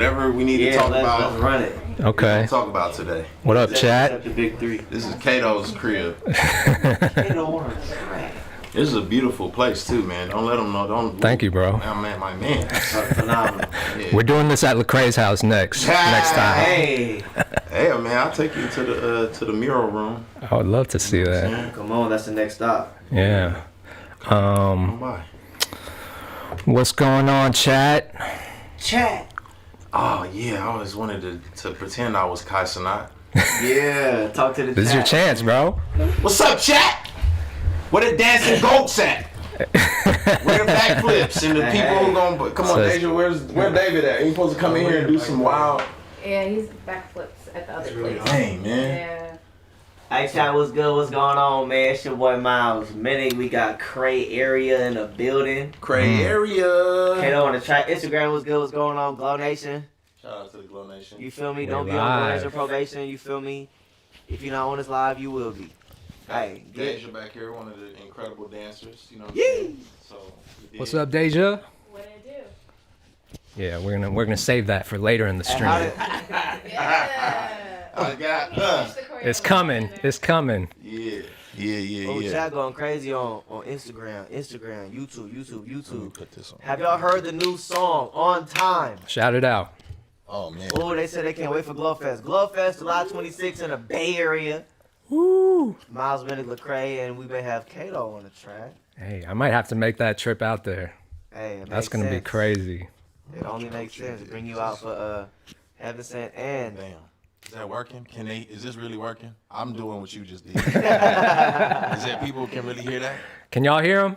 Whatever we need to talk about. Let's run it. Okay. Talk about today. What up, chat? The big three. This is Kato's crib. Kato On The Track. This is a beautiful place too, man. Don't let them know. Don't. Thank you, bro. My man. Phenomenal. Yeah. We're doing this at Lecrae's house next time. Hey. Hey, man, I'll take you to the mural room. I would love to see that. Come on, that's the next stop. Yeah. Come by. What's going on, chat? Chat. Oh yeah, I always wanted to pretend I was Kai Cenat. Yeah, talk to the This is your chance, bro. What's up, chat? Where the dancing goats at? Where the backflips and the people who gonna come on, Deja? Where's David at? He's supposed to come in here and do some wild. Yeah, he's backflips at the other place. Dang, man. Yeah. Hey, chat, what's good? What's going on, man? It's your boy Miles Minnick. We got Lecrae area in the building. Lecrae area. Kato On The Track. Instagram, what's good? What's going on? Glow Nation. Shout out to the Glow Nation. You feel me? We're Don't be on live. Glow probation. You feel me? If you're not on this live, you will be. Hey, Deja back here, one of the incredible dancers. You know what I'm Yee. saying? So, What's up, Deja? What did I do? Yeah, we're gonna save that for later in the Hey, how stream. Yeah. I got It's coming. It's coming. Yeah. Oh, chat going crazy on Instagram, YouTube. Let me put this on. Have y'all heard the new song, On Time? Shout it out. Oh man. Oh, they said they can't wait for Glowfest. Glowfest, July 26th in the Bay Area. Woo! Miles Minnick, Lecrae, and we may have Kato on the track. Hey, I might have to make that trip out there. Hey, it That's makes gonna be sense. crazy. It only makes sense to bring you out for Heaven Sent and Damn. Is that working? Is this really working? I'm doing what you just did. Is that people can really hear that? Can y'all hear him?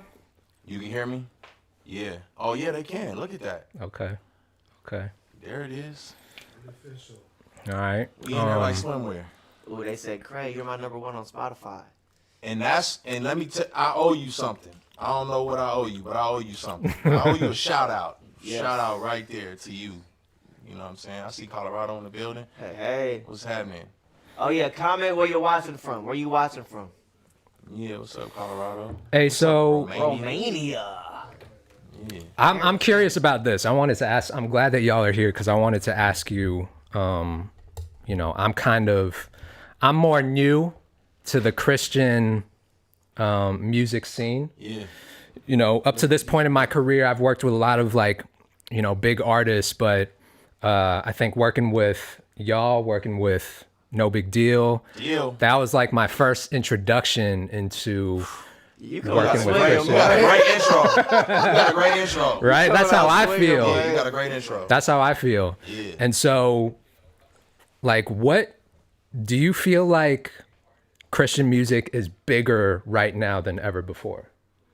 You can hear me? Yeah. Oh yeah, they can. Look at that. Okay. Okay. There it is. All right. We in there like swimwear. ooh, they said, Craig, you're my #1 on Spotify. And let me I owe you something. I don't know what I owe you, but I owe you something. I owe you a shout out. Yes. Shout out right there to you. You know what I'm saying? I see Colorado in the building. Hey. What's happening? Oh, yeah, comment where you're watching from. Where you watching from? Yeah, what's up, Colorado? Hey, so Romania. Yeah. I'm curious about this. I wanted to ask. I'm glad that y'all are here because I wanted to ask you. You know, I'm more new to the Christian music scene. Yeah. You know, up to this point in my career, I've worked with a lot of big artists, but I think working with No Big Deal, that was like my first introduction into You working with You Christian. got a great intro. You got a great intro. Right? That's how I feel. Yeah, you got a great intro. That's how I feel. Yeah. And so, like, what do you feel like Christian music is bigger right now than ever before?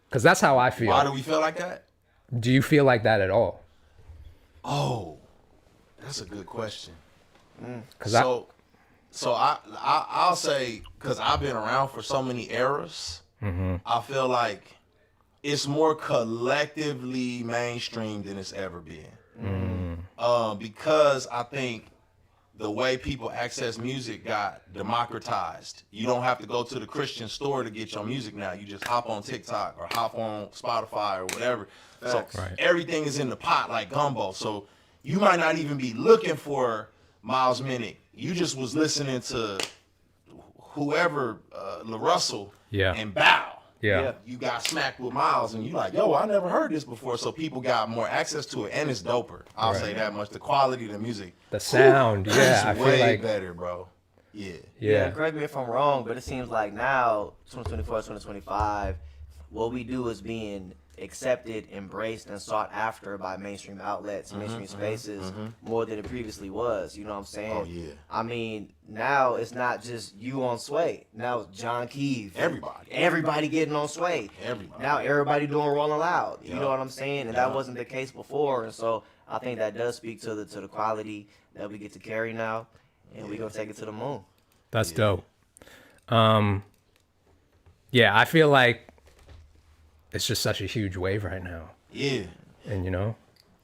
Because that's how I feel. Why do we feel like that? Do you feel like that at all? Oh, that's a good question. Because So I'll say, because I've been around for so many eras, I feel like it's more collectively mainstream than it's ever been. Because I think the way people access music got democratized. You don't have to go to the Christian store to get your music now. You just hop on TikTok or hop on Spotify or whatever. So everything is in the pot like gumbo. So you might not even be looking for Miles Minnick. You just was listening to whoever, LaRussell, and bow. Yeah. You got smacked with Miles and you like, yo, I never heard this before. So people got more access to it and it's doper. I'll say that much. The quality of the music. the sound, yeah, I It's feel way like better, bro. Yeah, yeah. correct me if I'm wrong, but it seems like now, 2024, 2025, what we do is being accepted, embraced, and sought after by mainstream outlets, mainstream spaces, more than it previously was. You know what I'm saying? Oh, yeah. I mean, now it's not just you on Sway. Now it's John Keefe. Everybody getting on Sway. Everybody. Now everybody doing Rolling Loud. You Yeah. know what I'm saying? And that wasn't the case before. And so I think that does speak to the quality that we get to carry now. And we're going to take it to the moon. That's dope. Yeah, I feel like it's just such a huge wave right now. Yeah. And you know,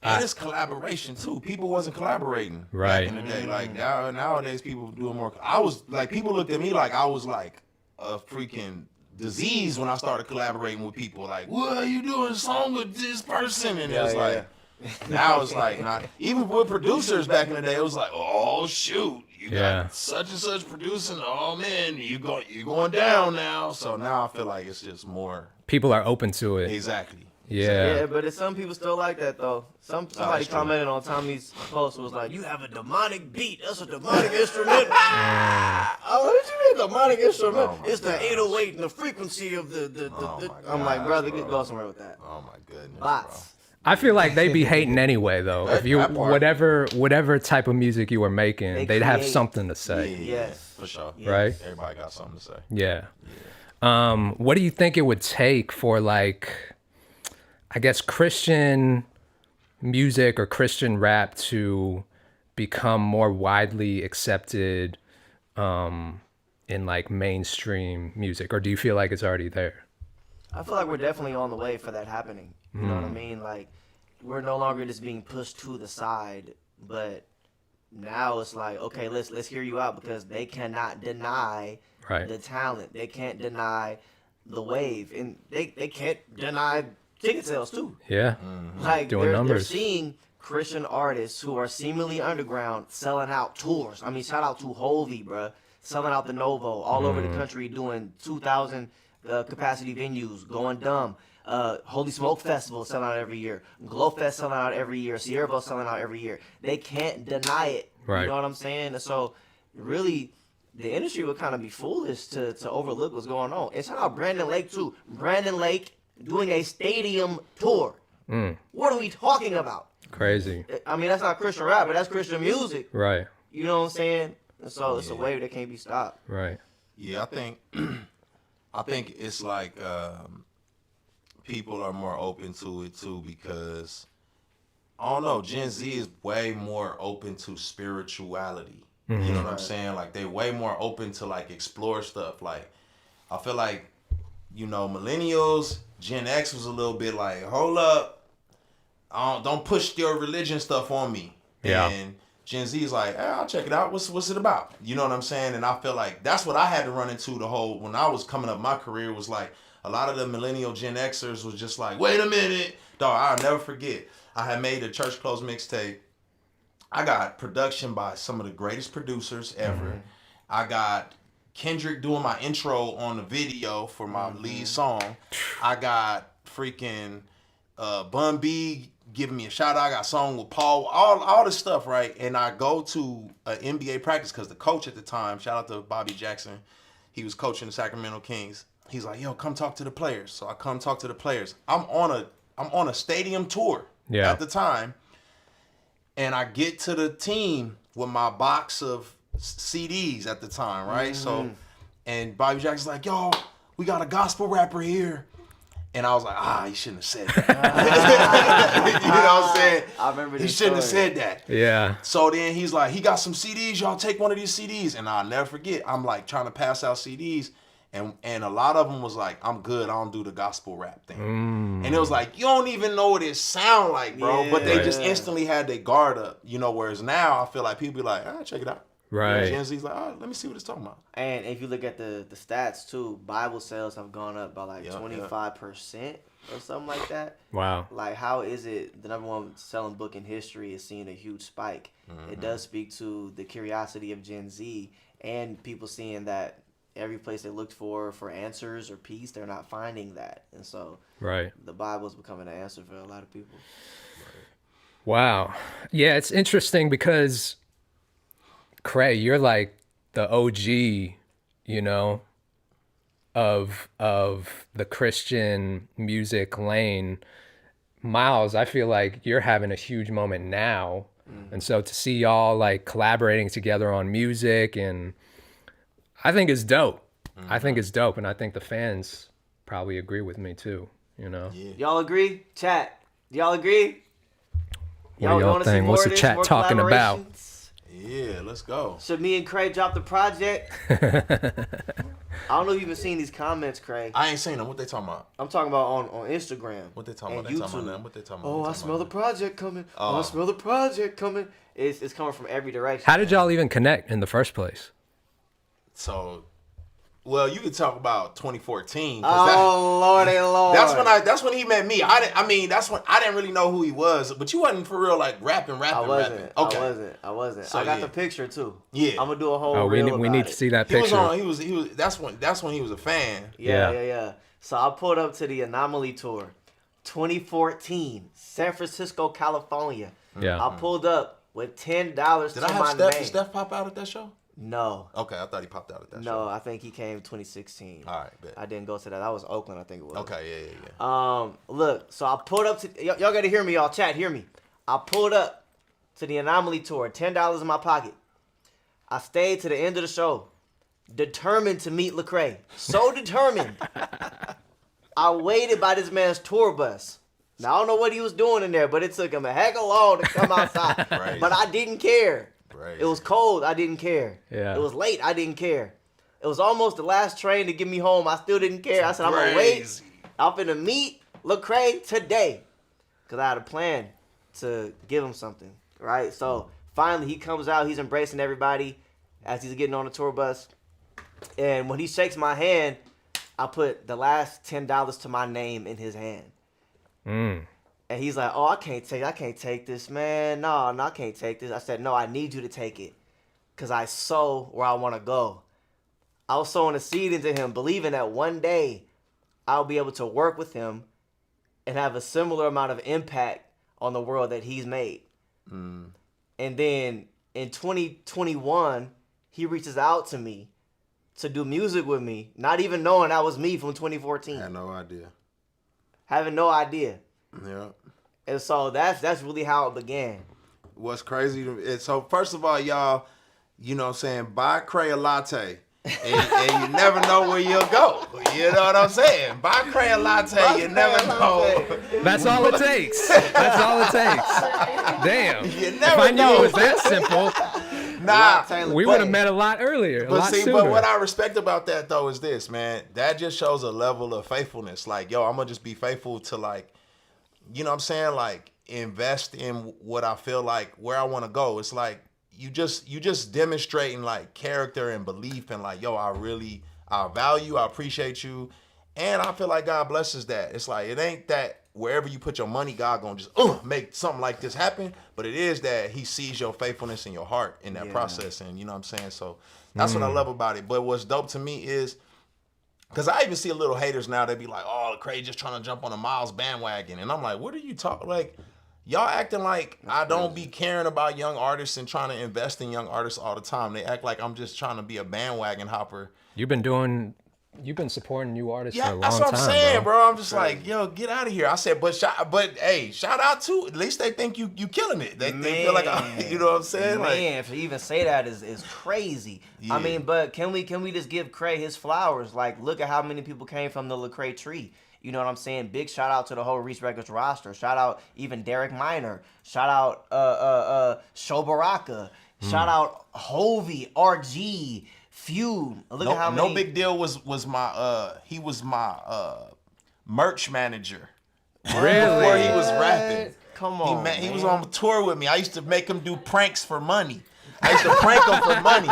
And it's collaboration too. People wasn't collaborating Right. back in the day. Like nowadays, people doing more. I was like, people looked at me like I was like a freaking disease when I started collaborating with people. Like, what are you doing a song with this person? And it was like, Now it's like not even with producers back in the day. It was like, oh shoot, you got such and such producing. Oh man, you going down now. So now I feel like it's just more people are open to it. Exactly. Yeah, but some people still like that though. Somebody commented on Tommy's post was like, "You have a demonic beat. That's a demonic instrument." Oh, what did you mean demonic instrument? It's the 808 and the frequency of the. I'm like, brother, go somewhere with that. Oh my goodness. Bots. Bro. I feel like they'd be hating anyway, though. If you whatever type of music you were making, they'd have something to say. Yes, for sure. Right? Everybody got something to say. Yeah. What do you think it would take for, like, I guess, Christian music or Christian rap to become more widely accepted in, like, mainstream music? Or do you feel like it's already there? I feel like we're definitely on the way for that happening. You know what I mean? Like, we're no longer just being pushed to the side, but now it's like, okay, let's hear you out, because they cannot deny the talent. They can't deny the wave, and they can't deny ticket sales too. Yeah. Like doing numbers. They're seeing Christian artists who are seemingly underground selling out tours. I mean, shout out to Hovey, bruh, selling out the Novo all over the country, doing 2,000 capacity venues, going dumb. Holy Smoke Festival selling out every year. Glow Fest selling out every year. Sierra Bowl selling out every year. They can't deny it. Right. You know what I'm saying? And so, really, the industry would kind of be foolish to overlook what's going on. And shout out Brandon Lake, too. Brandon Lake doing a stadium tour. What are we talking about? Crazy. I mean, that's not Christian rap, but that's Christian music. Right. You know what I'm saying? And so, it's a wave that can't be stopped. Right. Yeah, I think it's like people are more open to it too, because I don't know, Gen Z is way more open to spirituality. You know what I'm saying? Like, they way more open to, like, explore stuff. Like, I feel like, you know, millennials, Gen X was a little bit like, hold up, don't push your religion stuff on me. Yeah. And Gen Z is like, hey, I'll check it out. What's it about? You know what I'm saying? And I feel like that's what I had to run into when I was coming up my career, was like, a lot of the millennial Gen Xers was just like, wait a minute. Dog, I'll never forget. I had made a Church Close mixtape. I got production by some of the greatest producers ever. I got Kendrick doing my intro on the video for my lead song. I got freaking Bun B giving me a shout out. I got a song with Paul, all this stuff, right? And I go to an NBA practice because the coach at the time, shout out to Bobby Jackson, he was coaching the Sacramento Kings. He's like, yo, come talk to the players. So I come talk to the players. I'm on a stadium tour at the time. And I get to the team with my box of CDs at the time, right? So, and Bobby Jackson's like, yo, we got a gospel rapper here. And I was like, he shouldn't have said that. You know what I'm saying? I remember this He shouldn't have said that. Yeah. So then he's like, he got some CDs. Y'all take one of these CDs. And I'll never forget, I'm like trying to pass out CDs. And a lot of them was like, I'm good, I don't do the gospel rap thing. And it was like, you don't even know what it sound like, bro. Yeah. But they just instantly had their guard up, you know, whereas now I feel like people be like, check it out. Right. Gen Z's like, let me see what it's talking about. And if you look at the stats too, Bible sales have gone up by like 25% or something like that. Wow. Like, how is it the number one selling book in history is seeing a huge spike? It does speak to the curiosity of Gen Z and people seeing that every place they looked for answers or peace, they're not finding that. And so the Bible is becoming an answer for a lot of people. Wow. Yeah, it's interesting because, Cray, you're like the OG, you know, of the Christian music lane. Miles, I feel like you're having a huge moment now. And so to see y'all like collaborating together on music, and I think it's dope. I think it's dope, and I think the fans probably agree with me too, you know? Yeah. Y'all agree? Chat. Do y'all agree? What do y'all think? What's the chat talking about? Yeah, let's go. Should me and Craig drop the project? I don't know if you've been seeing these comments, Craig. I ain't seen them. What they talking about? I'm talking about on Instagram. What they talking about? YouTube. They talking about them. What they talking about? Oh, I smell the project coming. Oh, I smell the project coming. It's coming from every direction. How did y'all even connect in the first place? So, Well, you could talk about 2014. Oh, Lordy Lord. That's when he met me. That's when I didn't really know who he was, but you wasn't for real like rapping. I wasn't. Okay. I wasn't. So, I got the picture too. Yeah. I'm gonna do a whole reel we about need to it. see that He was picture. on. He was. That's when he was a fan. Yeah. So I pulled up to the Anomaly tour, 2014, San Francisco, California. Yeah. I pulled up with $10 Did to I my have name. Did Steph pop out at that show? No. Okay, I thought he popped out at that show. No, I think he came 2016. All right, bet. I didn't go to that. That was Oakland, I think it was. Okay, yeah. Look, so I pulled up to y'all got to hear me, y'all. Chat, hear me. I pulled up to the Anomaly tour, $10 in my pocket. I stayed to the end of the show, determined to meet Lecrae. So determined. I waited by this man's tour bus. Now I don't know what he was doing in there, but it took him a heck of long to come outside. Right. But I didn't care. Right. It was cold. I didn't care. Yeah. It was late. I didn't care. It was almost the last train to get me home. I still didn't care. I said, I'm going to wait. I'm finna meet Lecrae today. Because I had a plan to give him something, right? So finally he comes out. He's embracing everybody as he's getting on the tour bus. And when he shakes my hand, I put the last $10 to my name in his hand. And he's like, oh, I can't take this, man. No, I can't take this. I said, no, I need you to take it. Because I sow where I want to go. I was sowing a seed into him, believing that one day I'll be able to work with him and have a similar amount of impact on the world that he's made. And then in 2021, he reaches out to me to do music with me, not even knowing that was me from 2014. I had no idea. Having no idea. Yeah. And so that's really how it began. What's crazy, so first of all, y'all, you know what I'm saying, buy Cray a latte. And you never know where you'll go. You know what I'm saying? Buy Cray a latte, you never know. That's all it takes. That's all it takes. Damn. You If never I knew know. it was that simple, we would have met a lot earlier, a lot sooner. But what I respect about that though is this, man. That just shows a level of faithfulness. Like, yo, I'm gonna just be faithful to, like, you know what I'm saying? Like, invest in what I feel like, where I want to go. It's like you just demonstrating like character and belief and like, yo, I value, I appreciate you. And I feel like God blesses that. It's like, it ain't that wherever you put your money, God gonna just make something like this happen. But it is that he sees your faithfulness in your heart in that process. And you know what I'm saying? So that's what I love about it. But what's dope to me is, because I even see a little haters now, they be like, oh, Lecrae just trying to jump on a Miles bandwagon. And I'm like, what are you talking, like, y'all acting like I don't be caring about young artists and trying to invest in young artists all the time. They act like I'm just trying to be a bandwagon hopper. You've been supporting new artists for a long time. That's what I'm saying, bro. I'm just like, yo, get out of here. I said, but hey, shout out to, at least they think you killing it. They feel like, you know what I'm saying? Man, to even say that is crazy. Yeah. I mean, but can we just give Cray his flowers? Like, look at how many people came from the Lecrae tree. You know what I'm saying? Big shout out to the whole Reese Records roster. Shout out even Derek Minor. Shout out Sho Baraka. Shout out Hovey, RG, Feud. Look at how many. No Big Deal was my he was my merch manager. Really? Before he was rapping. Come on. He was on tour with me. I used to make him do pranks for money. I used to prank him for money.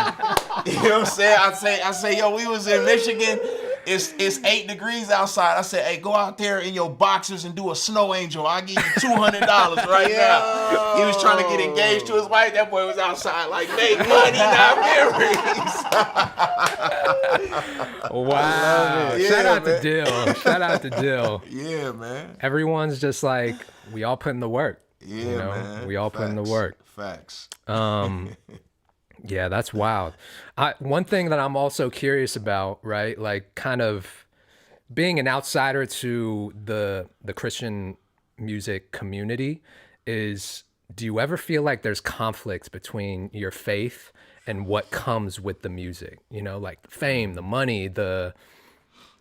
You know what I'm saying? I say, yo, we was in Michigan. It's 8 degrees outside. I said, hey, go out there in your boxers and do a snow angel. I'll give you $200 right now. He was trying to get engaged to his wife. That boy was outside like, make money, not memories. Wow. Yeah, Shout out man. to Dill. Shout out to Dill. Yeah, man. Everyone's just like, we all put in the work. Yeah, you know? man. We all put in the work. Facts. Yeah, that's wild. One thing that I'm also curious about, right? Like, kind of being an outsider to the Christian music community is, do you ever feel like there's conflicts between your faith and what comes with the music? You know, like the fame, the money, the...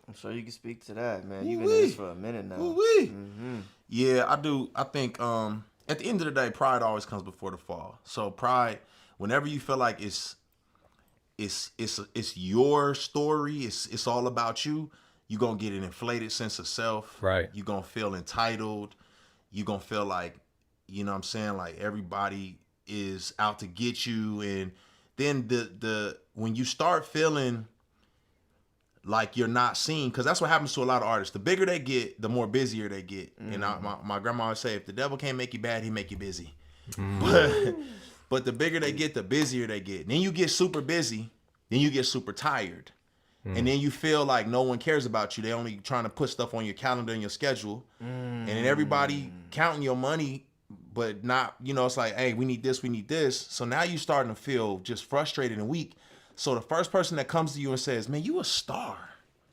I'm sure you can speak to that, man. You've been in this for a minute now. Mm-hmm. Yeah, I do. I think at the end of the day, pride always comes before the fall. So pride, whenever you feel like it's your story, it's all about you, you're going to get an inflated sense of self. Right. You're going to feel entitled. You're going to feel like, you know what I'm saying, like everybody is out to get you. And then the when you start feeling like you're not seen, because that's what happens to a lot of artists. The bigger they get, the more busier they get. And my grandma would say, if the devil can't make you bad, he make you busy. But the bigger they get, the busier they get. Then you get super busy, then you get super tired. And then you feel like no one cares about you. They only trying to put stuff on your calendar and your schedule. And then everybody counting your money, but not, it's like, hey, we need this, we need this. So now you starting to feel just frustrated and weak. So the first person that comes to you and says, man, you a star.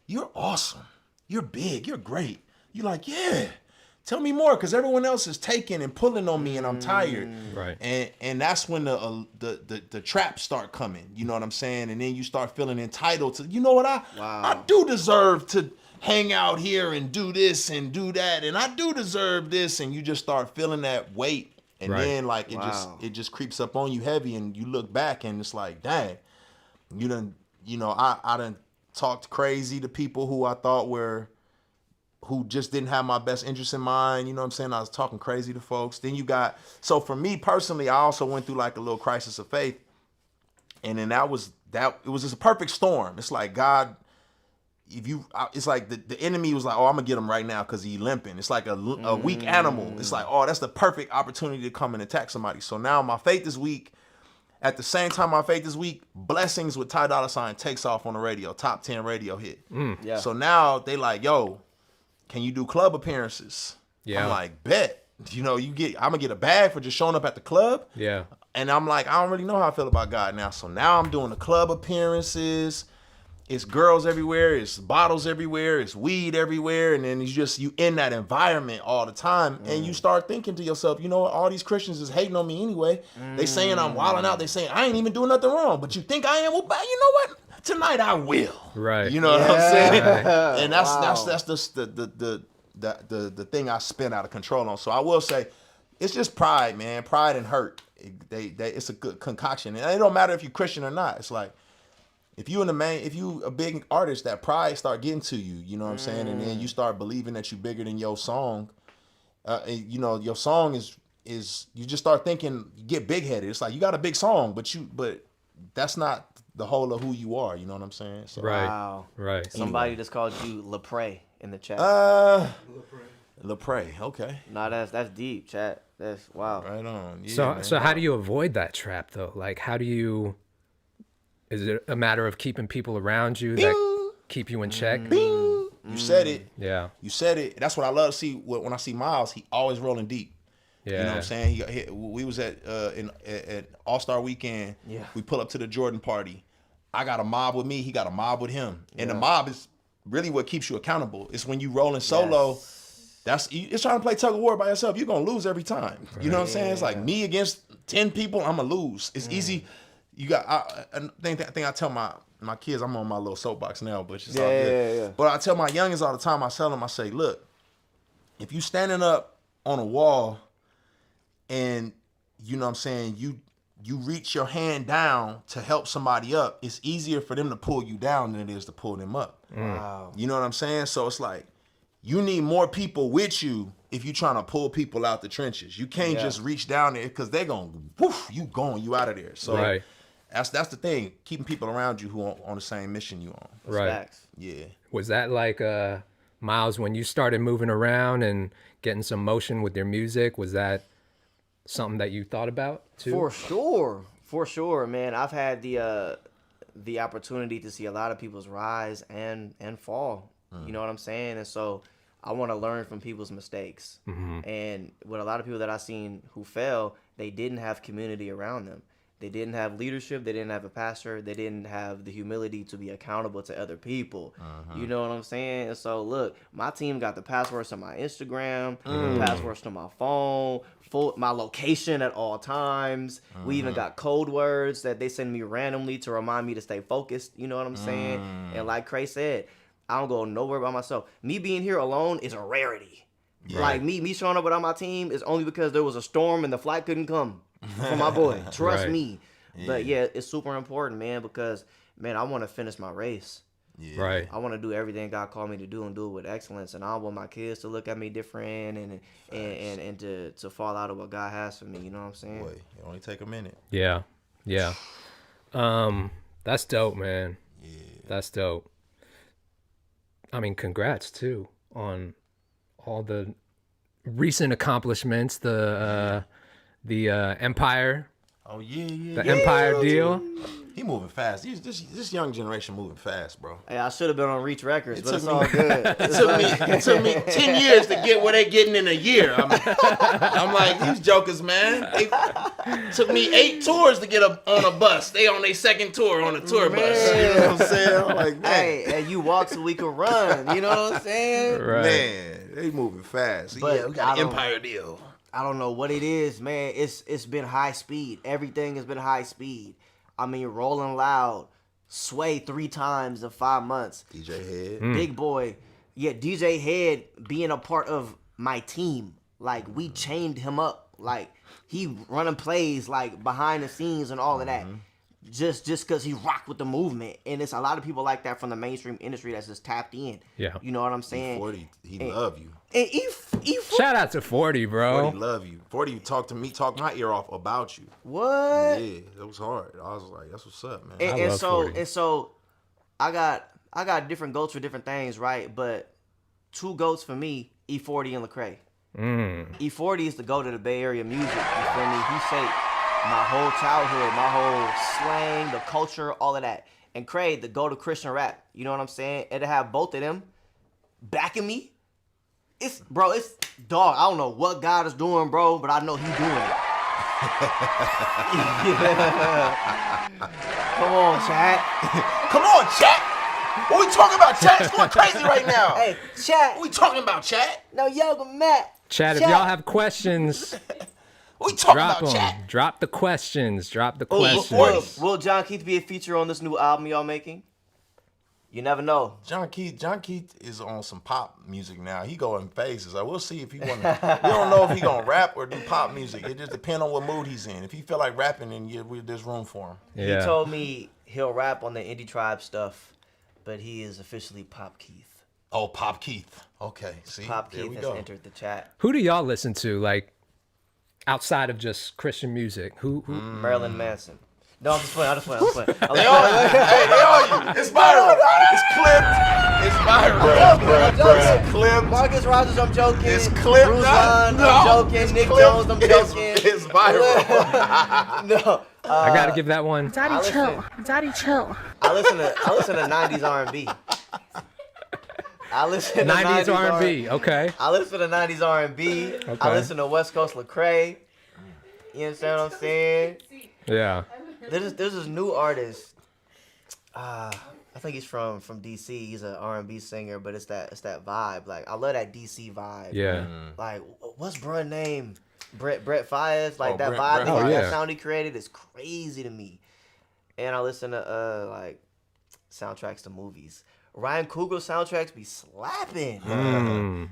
You're awesome. You're big. You're great. You're like, yeah. Tell me more, because everyone else is taking and pulling on me, and I'm tired. Right. And that's when the traps start coming. You know what I'm saying? And then you start feeling entitled to. You know what? I do deserve to hang out here and do this and do that, and I do deserve this. And you just start feeling that weight, and then like it just creeps up on you heavy, and you look back and it's like, dang, I done talked crazy to people who I thought who just didn't have my best interest in mind. You know what I'm saying? I was talking crazy to folks. Then so for me personally, I also went through like a little crisis of faith. And then it was just a perfect storm. It's like God, it's like the enemy was like, oh, I'm gonna get him right now because he limping. It's like a weak animal. It's like, oh, that's the perfect opportunity to come and attack somebody. So now my faith is weak. At the same time my faith is weak, Blessings with Ty Dolla $ign takes off on the radio, top 10 radio hit. Yeah. So now they like, yo, can you do club appearances? Yeah. I'm like, bet. I'm gonna get a bag for just showing up at the club. Yeah. And I'm like, I don't really know how I feel about God now. So now I'm doing the club appearances. It's girls everywhere. It's bottles everywhere. It's weed everywhere. And then you in that environment all the time. And you start thinking to yourself, you know what? All these Christians is hating on me anyway. They saying I'm wilding out. They saying I ain't even doing nothing wrong. But you think I am? Well, you know what? Tonight I will. Right. You know what I'm saying? Right. And that's the thing I spin out of control on. So I will say, it's just pride, man. Pride and hurt. It's a good concoction. And it don't matter if you're Christian or not. It's like, if you a big artist, that pride start getting to you, you know what I'm saying? And then you start believing that you're bigger than your song. Your song is you just start thinking, you get big headed. It's like, you got a big song, but that's not the whole of who you are, you know what I'm saying? So, right. Wow. Right. Somebody just called you Lecrae in the chat. Lecrae, okay. Nah, that's deep, chat. That's wow. Right on. Yeah, so how do you avoid that trap though? Like, is it a matter of keeping people around you that keep you in check? Bing. You said it. Yeah. You said it. That's what I love to see when I see Miles. He always rolling deep. Yeah. You know what I'm saying? We was at All-Star Weekend. Yeah. We pull up to the Jordan party. I got a mob with me. He got a mob with him. And the mob is really what keeps you accountable. It's when you rolling solo. Yes. It's trying to play tug of war by yourself. You're going to lose every time. Right. You know what I'm saying? It's like me against 10 people, I'm going to lose. It's easy. You got, I think I tell my kids, I'm on my little soapbox now, but it's all good. Yeah. But I tell my youngins all the time, I tell them, I say, look, if you standing up on a wall and, you know what I'm saying, you reach your hand down to help somebody up, it's easier for them to pull you down than it is to pull them up. Wow. You know what I'm saying? So it's like, you need more people with you if you're trying to pull people out the trenches. You can't just reach down there because they're going, woof, you out of there. So that's the thing, keeping people around you who are on the same mission you on. Right. Facts. Yeah. Was that like, Miles, when you started moving around and getting some motion with your music, was that something that you thought about too? For sure, man. I've had the opportunity to see a lot of people's rise and fall. You know what I'm saying? And so I want to learn from people's mistakes. Mm-hmm. And with a lot of people that I've seen who fell, they didn't have community around them. They didn't have leadership. They didn't have a pastor. They didn't have the humility to be accountable to other people. You know what I'm saying? And so, look, my team got the passwords to my Instagram, the passwords to my phone, my location at all times. We even got code words that they send me randomly to remind me to stay focused. You know what I'm saying? And like Cray said, I don't go nowhere by myself. Me being here alone is a rarity. Yeah. Like me showing up without my team is only because there was a storm and the flight couldn't come for my boy. Trust me. Yeah. But yeah, it's super important, man, because man, I want to finish my race. Yeah. Right. I want to do everything God called me to do and do it with excellence. And I don't want my kids to look at me different and to fall out of what God has for me. You know what I'm saying? Boy, it only take a minute. Yeah. Yeah. That's dope, man. Yeah. That's dope. I mean, congrats too on all the recent accomplishments. The Empire. Oh yeah. The Empire deal. He moving fast. This young generation moving fast, bro. Hey, I should have been on Reach Records, but it's took all me- good. It took me 10 years to get where they getting in a year. I'm like, these jokers, man. It took me 8 tours to get on a bus. They on their second tour on a tour bus. You know what I'm saying? I'm like, man. Hey, you walk so we can run. You know what I'm saying? Right. Man, they moving fast. But yeah, we got I an don't- Empire deal. I don't know what it is, man. It's been high speed. Everything has been high speed. I mean, Rolling Loud, Sway 3 times in 5 months. DJ Head. Big Boy. Yeah, DJ Head being a part of my team. Like, we chained him up. Like, he running plays, like, behind the scenes and all of that. Just because he rocked with the movement. And it's a lot of people like that from the mainstream industry that's just tapped in. Yeah. You know what I'm saying? 40, he love you. And Shout out to 40, bro. 40 love you. 40 talk my ear off about you. what? Yeah, it was hard. I was like, that's what's up, man. And, I and love so 40. and so I got different goats for different things, right? But 2 goats for me, E40 and Lecrae. E40 is the goat of the Bay Area music. You feel me? He shaped my whole childhood, my whole slang, the culture, all of that. And Craig, the goat of Christian rap. You know what I'm saying? And to have both of them backing me, it's dog. I don't know what God is doing, bro, but I know He's doing it. Come on, chat. Come on, chat. What we talking about, chat? It's going crazy right now. Hey, chat. What we talking about, chat? No, Yoga Matt. Chat, if y'all have questions, What we talking drop about, them. chat? Drop the questions. Drop the Will questions. John Keith be a feature on this new album y'all making? You never know. John Keith is on some pop music now. He go in phases. I will see if he want to. We don't know if he gonna rap or do pop music. It just depends on what mood he's in. If he feel like rapping, then there's room for him. Yeah. He told me he'll rap on the Indie Tribe stuff, but he is officially Pop Keith. Oh, Pop Keith. Okay, see, Pop there Keith we has go. entered the chat. Who do y'all listen to, like, outside of just Christian music? Who? Marilyn Manson. No, I'm just playing. They all you. It's viral. It's clipped. It's viral. It's clipped. Marcus Rogers, I'm joking. It's clipped. Bruce Lee, No, I'm joking. Nick clipped. Jones, I'm joking. It's viral. No. I gotta give that one. Daddy, chill. Daddy, chill. I listen to 90s R&B. I listen to 90s R&B. Okay. I listen to 90s R&B. Okay. I listen to West Coast Lecrae. You understand what I'm saying? Yeah. There's this new artist. I think he's from DC. He's an R&B singer, but it's that vibe. Like, I love that DC vibe. Yeah. Like, what's bruh name? Brett Fires. Like, Oh, that Brett vibe, Fires. that Yeah. sound he created is crazy to me. And I listen to like soundtracks to movies. Ryan Coogler soundtracks be slapping.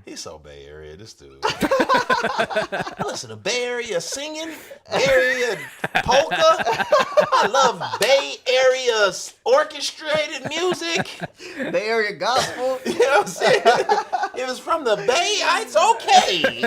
He's so Bay Area, this dude. I listen to Bay Area singing, Bay Area polka. I love Bay Area orchestrated music. Bay Area gospel. You know what I'm saying? If it's from the Bay, it's okay.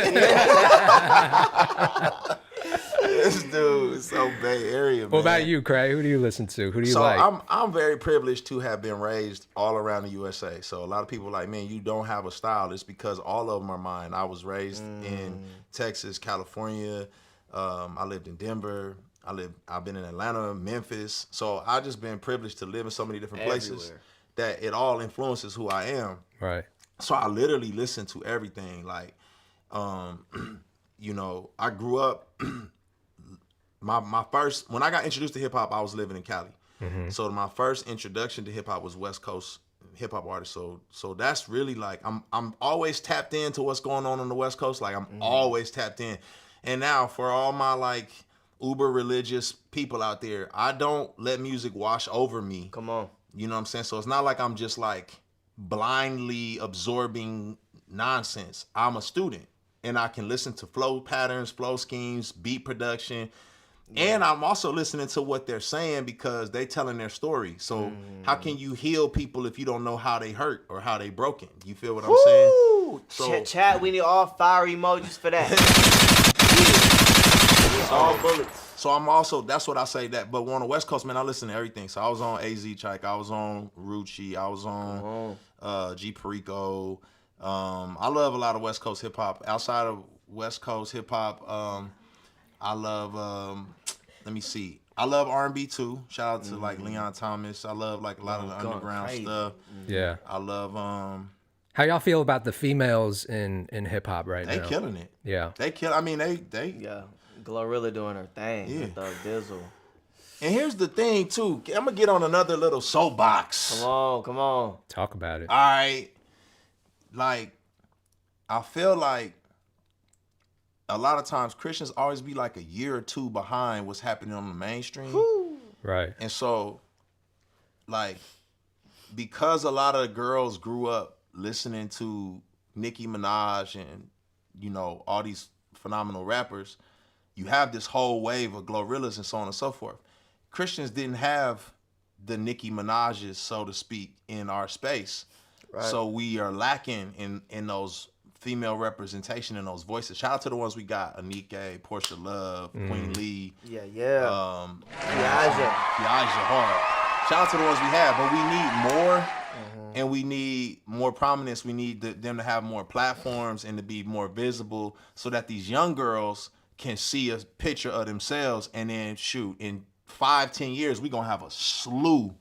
This dude is so Bay Area, man. What about you, Craig? Who do you listen to? Who do you So like? I'm very privileged to have been raised all around the USA. So a lot of people are like, man, you don't have a style. It's because all of them are mine. I was raised in Texas, California. I lived in Denver. I've been in Atlanta, Memphis. So I just been privileged to live in so many different places Everywhere. that it all influences who I am. Right. So I literally listen to everything. Like, you know, I grew up. My first, when I got introduced to hip hop, I was living in Cali. So my first introduction to hip hop was West Coast hip hop artists. So that's really like I'm always tapped into what's going on the West Coast. Like I'm always tapped in. And now for all my like uber religious people out there, I don't let music wash over me. Come on. You know what I'm saying? So it's not like I'm just like blindly absorbing nonsense. I'm a student and I can listen to flow patterns, flow schemes, beat production. And I'm also listening to what they're saying because they telling their story. So how can you heal people if you don't know how they hurt or how they broken? You feel what I'm saying? So Chat, we need all fire emojis for that. All bullets. So I'm also, that's what I say that, but on the West Coast, man, I listen to everything. So I was on AZ Chike, I was on Rucci, I was on G Perico. I love a lot of West Coast hip hop. Outside of West Coast hip hop, I love. Let me see. I love R&B too. Shout out to like Leon Thomas. I love like a lot of the underground stuff. Yeah. I love. How y'all feel about the females in hip hop right now? They killing it. Yeah. They kill. I mean, they. Yeah. Glorilla doing her thing. Yeah. With the Dizzle. And here's the thing too. I'm gonna get on another little soapbox. Come on. Talk about it. All right. Like, I feel like a lot of times Christians always be like a year or two behind what's happening on the mainstream. Right. And so, like, because a lot of the girls grew up listening to Nicki Minaj and, you know, all these phenomenal rappers, you have this whole wave of Glorillas and so on and so forth. Christians didn't have the Nicki Minaj's, so to speak, in our space. Right. So we are lacking in those female representation and those voices. Shout out to the ones we got: Anike, Portia Love, Queen Lee. Yeah. Kiaja hard. Shout out to the ones we have, but we need more, and we need more prominence. We need them to have more platforms and to be more visible, so that these young girls can see a picture of themselves, and then shoot in 5-10 years, we're gonna have a slew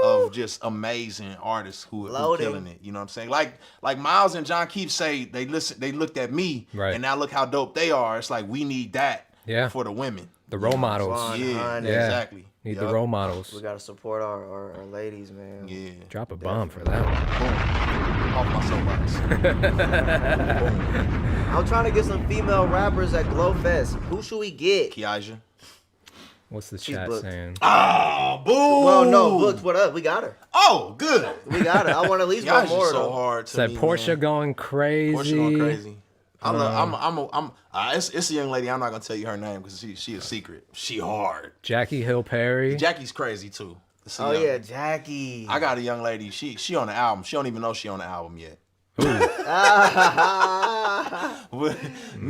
of just amazing artists who are killing it. You know what I'm saying? Like Miles and John Keith say they looked at me, and now look how dope they are. It's like we need that for the women. The role models. Yeah, exactly. Need the role models. We gotta support our ladies, man. Yeah. Drop a bomb for that one. Boom. Off my soapbox. Boom. I'm trying to get some female rappers at Glow Fest. Who should we get? Kiaja. What's the She's chat booked. saying? Oh, boo! Well, no, booked. What up? We got her. Oh, good. We got her. I want at least one more. So though. hard to Said me, Portia man. going crazy. Portia going crazy. It's a young lady. I'm not gonna tell you her name because she a secret. She hard. Jackie Hill Perry. Jackie's crazy too. Oh yeah, Jackie. I got a young lady. She on the album. She don't even know she on the album yet. When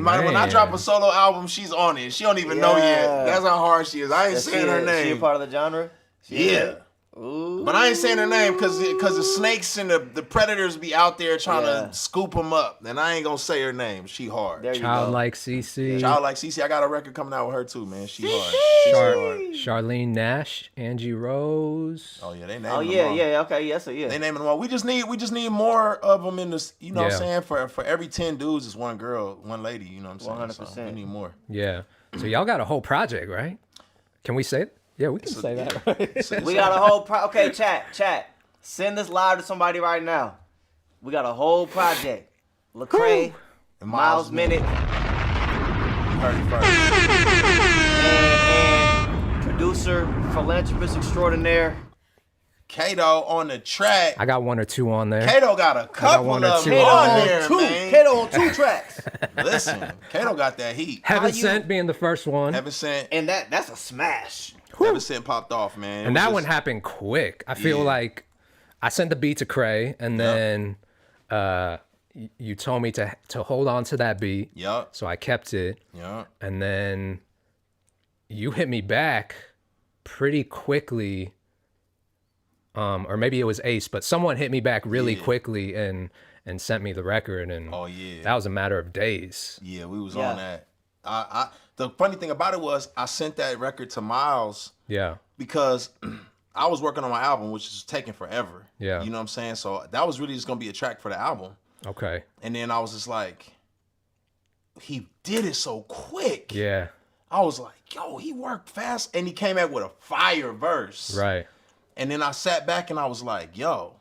I drop a solo album, she's on it. She don't even know yet. That's how hard she is. I ain't saying her name. She a part of the genre? Yeah. Ooh. But I ain't saying her name because the snakes and the predators be out there trying to scoop them up. And I ain't gonna say her name. She hard. Childlike CC. Childlike CC. I got a record coming out with her too, man. She hard. She's hard. Charlene Nash, Angie Rose. Oh yeah, they naming them all. Okay, yes, yeah. They naming them all. We just need more of them in this. You know what I'm saying? For every 10 dudes, it's one girl, one lady. You know what I'm saying? 100%. So we need more. Yeah. So y'all got a whole project, right? Can we say it? Yeah, we can say that. Right? We got a whole okay, chat. Send this live to somebody right now. We got a whole project. Lecrae and Miles Minnick. You heard it first. And producer, philanthropist extraordinaire. Kato on the track. I got one or two on there. Kato got a couple of them on there, man. Kato on 2 tracks. Listen, Kato got that heat. Heaven Sent being the first one. Heaven Sent. And that's a smash. Heaven Sent popped off, man. And that one happened quick. I feel like I sent the beat to Cray, and then you told me to hold on to that beat. Yep. So I kept it. Yeah. And then you hit me back pretty quickly. Or maybe it was Ace, but someone hit me back really quickly and sent me the record, and that was a matter of days. Yeah, we was on that. The funny thing about it was I sent that record to Miles. Yeah. Because I was working on my album, which is taking forever. Yeah. You know what I'm saying? So that was really just gonna be a track for the album. Okay. And then I was just like, he did it so quick. Yeah. I was like, yo, he worked fast, and he came out with a fire verse. Right. And then I sat back and I was like, yo,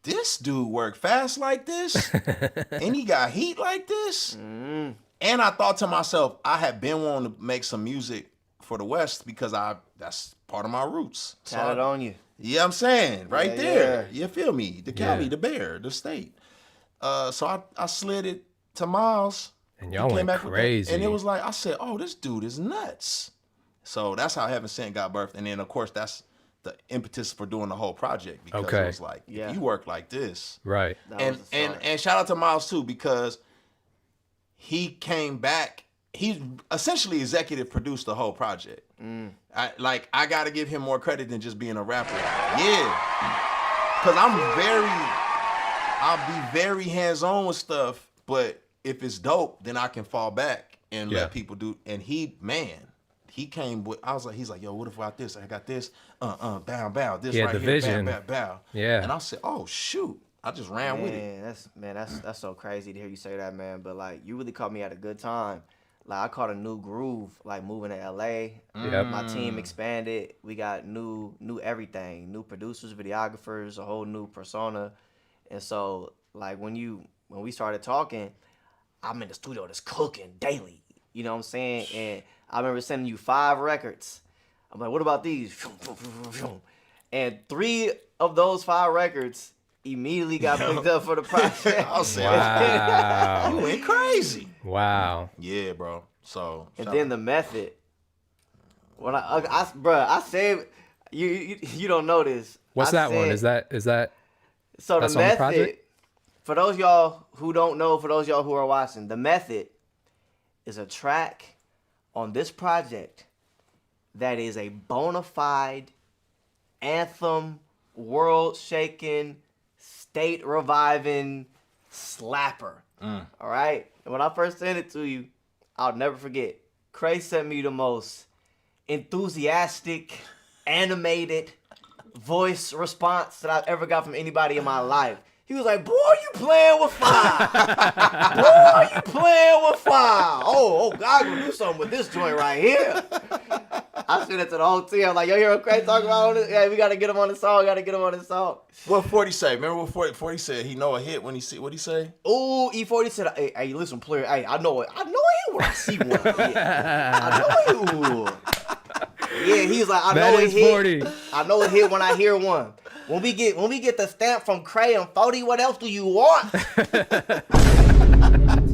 this dude worked fast like this? And he got heat like this? Mm. And I thought to myself, I had been wanting to make some music for the West because that's part of my roots. Tatted on you. Yeah, I'm saying, right there. Yeah. You feel me? The Cali, the Bear, the state. So I slid it to Miles. And y'all went crazy. And it was like, I said, oh, this dude is nuts. So that's how Heaven Sent got birthed. And then, of course, that's the impetus for doing the whole project. Because it was like, if you work like this. Right. And shout out to Miles, too, because he came back. He essentially executive produced the whole project. I got to give him more credit than just being a rapper. Yeah. Cause I'll be very hands-on with stuff, but if it's dope, then I can fall back and let people do. And he came with. He's like, yo, what if I got this? I got this. Bow. This right the here. vision. Bow. Yeah. And I said, oh shoot, I just ran with it. That's so crazy to hear you say that, man. But like, you really caught me at a good time. Like, I caught a new groove, like moving to LA. Yep. My team expanded. We got new everything, new producers, videographers, a whole new persona. And so, like, when we started talking, I'm in the studio just cooking daily. You know what I'm saying? And I remember sending you 5 records. I'm like, what about these? And 3 of those 5 records immediately got picked up for the project. I was saying, Wow. you went crazy. Wow. Yeah, bro. So and then the method. When I said you don't know this. What's that one? Is that so that's the on the method? project? For those y'all who don't know, for those y'all who are watching, the method is a track on this project that is a bona fide anthem, world shaking, state reviving slapper. All right. And when I first sent it to you, I'll never forget. Cray sent me the most enthusiastic, animated voice response that I've ever got from anybody in my life. He was like, boy, you playing with fire. Boy, you playing with fire. Oh, God, gonna do something with this joint right here. I sent it to the whole team. I'm like, yo, hear Cray talking about this? Yeah, we got to get him on the song. What 40 say? Remember what 40 said? He know a hit when he see, what'd he say? Ooh, E40 said, hey, listen, player, hey, I know it when I see one. Yeah. I know it. Yeah, he's like, I know it hit. 40. I know it hit when I hear one. When we get the stamp from Cray and 40, what else do you want?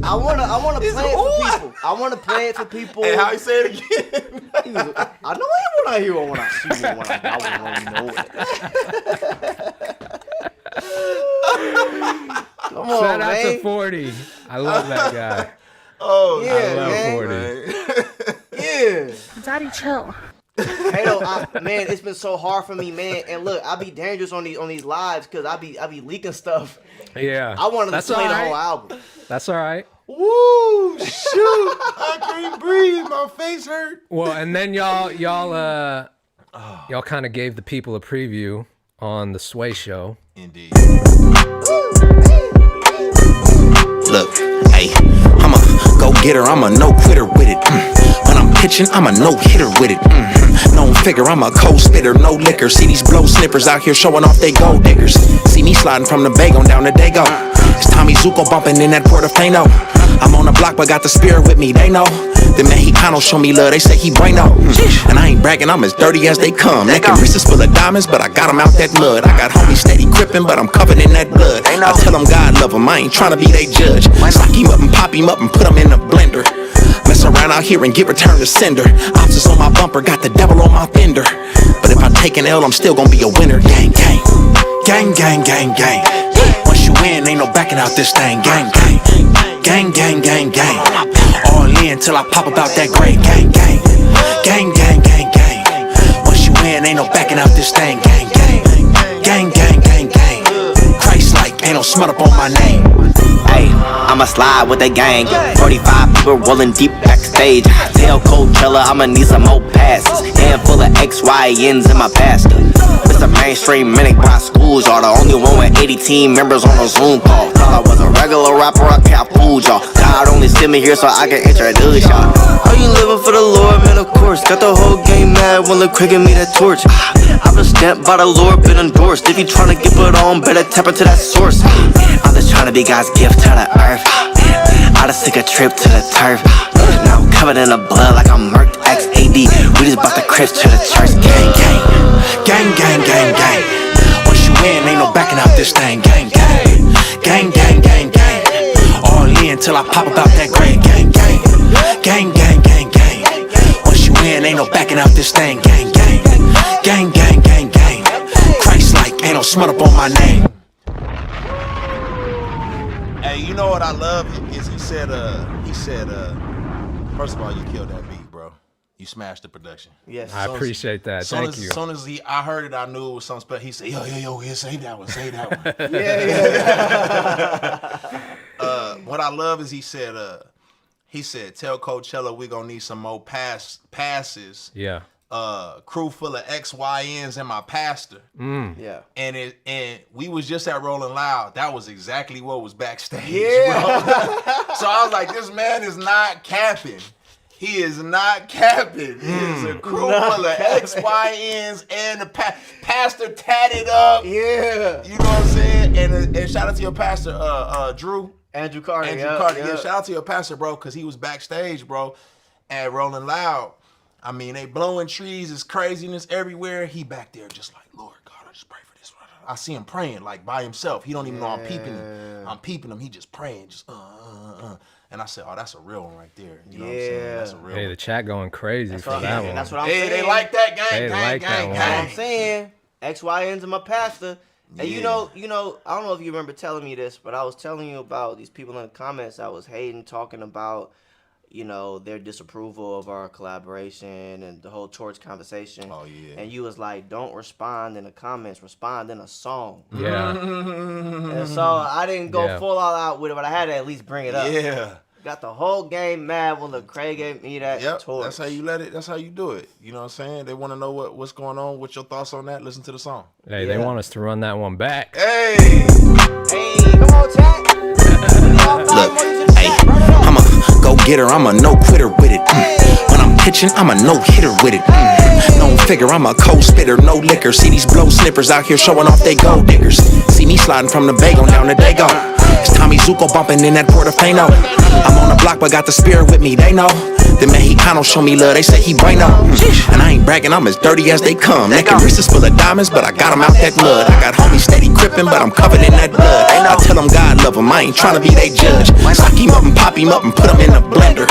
I wanna play it for people. I wanna play it for people. And how he say it again? I know it when I hear one. When I see one, when I know it. Come on, Shout out man. to 40. I love that guy. Oh, yeah, I love man. 40. Yeah. Daddy, chill. Kato, man, it's been so hard for me, man. And look, I be dangerous on these lives because I be leaking stuff. Yeah. I wanted to play the whole album. That's all right. Woo! Shoot! I can't breathe. My face hurt. Well, and then y'all kind of gave the people a preview on the Sway Show. Indeed. Look, hey, I'm a go-getter, I'm a no-quitter with it. When I'm pitching, I'm a no-hitter with it. No figure, I'm a cold spitter, no liquor. See these blow snippers out here showing off they gold diggers. See me sliding from the Bay on down to Dago. It's Tommy Zuko bumping in that Portofino. I'm on the block, but got the spirit with me, they know. The Mexicanos show me love, they say he bueno. And I ain't bragging, I'm as dirty as they come. Neck and wrist is full of diamonds, but I got them out that mud. I got homies steady gripping, but I'm covered in that blood. I tell them God love them, I ain't trying to be they judge. Sock him up and pop him up and put him in a blender. Mess around out here and get return to sender. Ops is on my bumper, got the devil on my fender. But if I take an L, I'm still gonna be a winner. Gang, gang. Gang, gang, gang, gang. Once you win, ain't no backing out this thing. Gang, gang. Gang, gang, gang, gang. All in till I pop about that grade. Gang, gang. Gang, gang, gang, gang. Once you win, ain't no backing out this thing. Gang, gang. Gang, gang, gang, gang. Christ-like, ain't no smut up on my name. Hey, I'ma slide with the gang. 45 people rolling deep backstage. Tell Coachella I'ma need some more passes. Handful of XYNs in my basket. Mr. Mainstream Minnick by schools, y'all. The only one with 80 team members on a Zoom call. Thought I was a regular rapper, I can't fool y'all. God only sent me here so I can introduce y'all. Are you living for the Lord, man? Of course. Got the whole game mad when Lecrae gave me that torch. I've been stamped by the Lord, been endorsed. If you tryna get put on, better tap into that source. I'm just tryna be God's gift to the earth. I just took a trip to the turf. Now I'm covered in the blood like I'm murked XAD. We just bought the Crips to the church. Gang, gang. Gang, gang, gang, gang. Once you win, ain't no backing out this thing. Gang, gang. Gang, gang, gang, gang. All in till I pop about that grade. Gang, gang. Gang, gang, gang, gang. Once you win, ain't no backing out this thing. Gang, gang. Gang, gang, gang, gang. Christ-like, ain't no smut up on my name. Hey, you know what I love is he said, first of all, you killed that beat, bro. You smashed the production. Yes. I appreciate that. Thank you. As soon as I heard it, I knew it was something special. He said, yo, here, save that one. What I love is he said, tell Coachella we're going to need some more passes. Yeah. Crew full of XYNs and my pastor. Yeah. And we was just at Rolling Loud. That was exactly what was backstage, Yeah. bro. So I was like, this man is not capping. He is not capping. He is a crew full of XYNs and the pastor tatted up. Yeah. You know what I'm saying? And shout out to your pastor, Drew. Andrew Carter. Yeah, shout out to your pastor, bro, because he was backstage, bro, at Rolling Loud. I mean, they blowing trees, it's craziness everywhere. He back there just like, Lord God, I just pray for this. I see him praying like by himself. He don't even know I'm peeping him. I'm peeping him. He just praying, just And I said, oh, that's a real one right there. You know what I'm saying? That's a real Hey, one. the chat going crazy for that one. That's what I'm saying. They like that gang, They gang, like that gang, one. That's what gang. I'm saying. XYNs and my pastor. And you know, I don't know if you remember telling me this, but I was telling you about these people in the comments I was hating, talking about, you know, their disapproval of our collaboration and the whole Torch conversation. Oh, yeah. And you was like, don't respond in the comments, respond in a song. Yeah. And so I didn't go full all out with it, but I had to at least bring it up. Yeah. Got the whole game mad when Lecrae gave me that torch. That's how you let it. That's how you do it. You know what I'm saying? They want to know what's going on. What's your thoughts on that? Listen to the song. Hey, they want us to run that one back. Hey, Hey, come on, chat. Look, hey, I'ma go get her, I'm a no quitter with it. When I'm pitching, I'm a no hitter with it. No figure, I'm a cold spitter, no liquor. See these blow snippers out here showing off they gold diggers. See me sliding from the Bay on down to Dago. It's Tommy Zuko bumping in that Portofino. I'm on the block, but got the spirit with me, they know. The Mexicano show me love, they say he bueno. And I ain't bragging, I'm as dirty as they come. Neck and wrist is full of diamonds, but I got them out that mud. I got homies steady crippin', but I'm covered in that blood. I tell them God love them, I ain't tryna be they judge. Sock him up and pop him up and put him in the blender.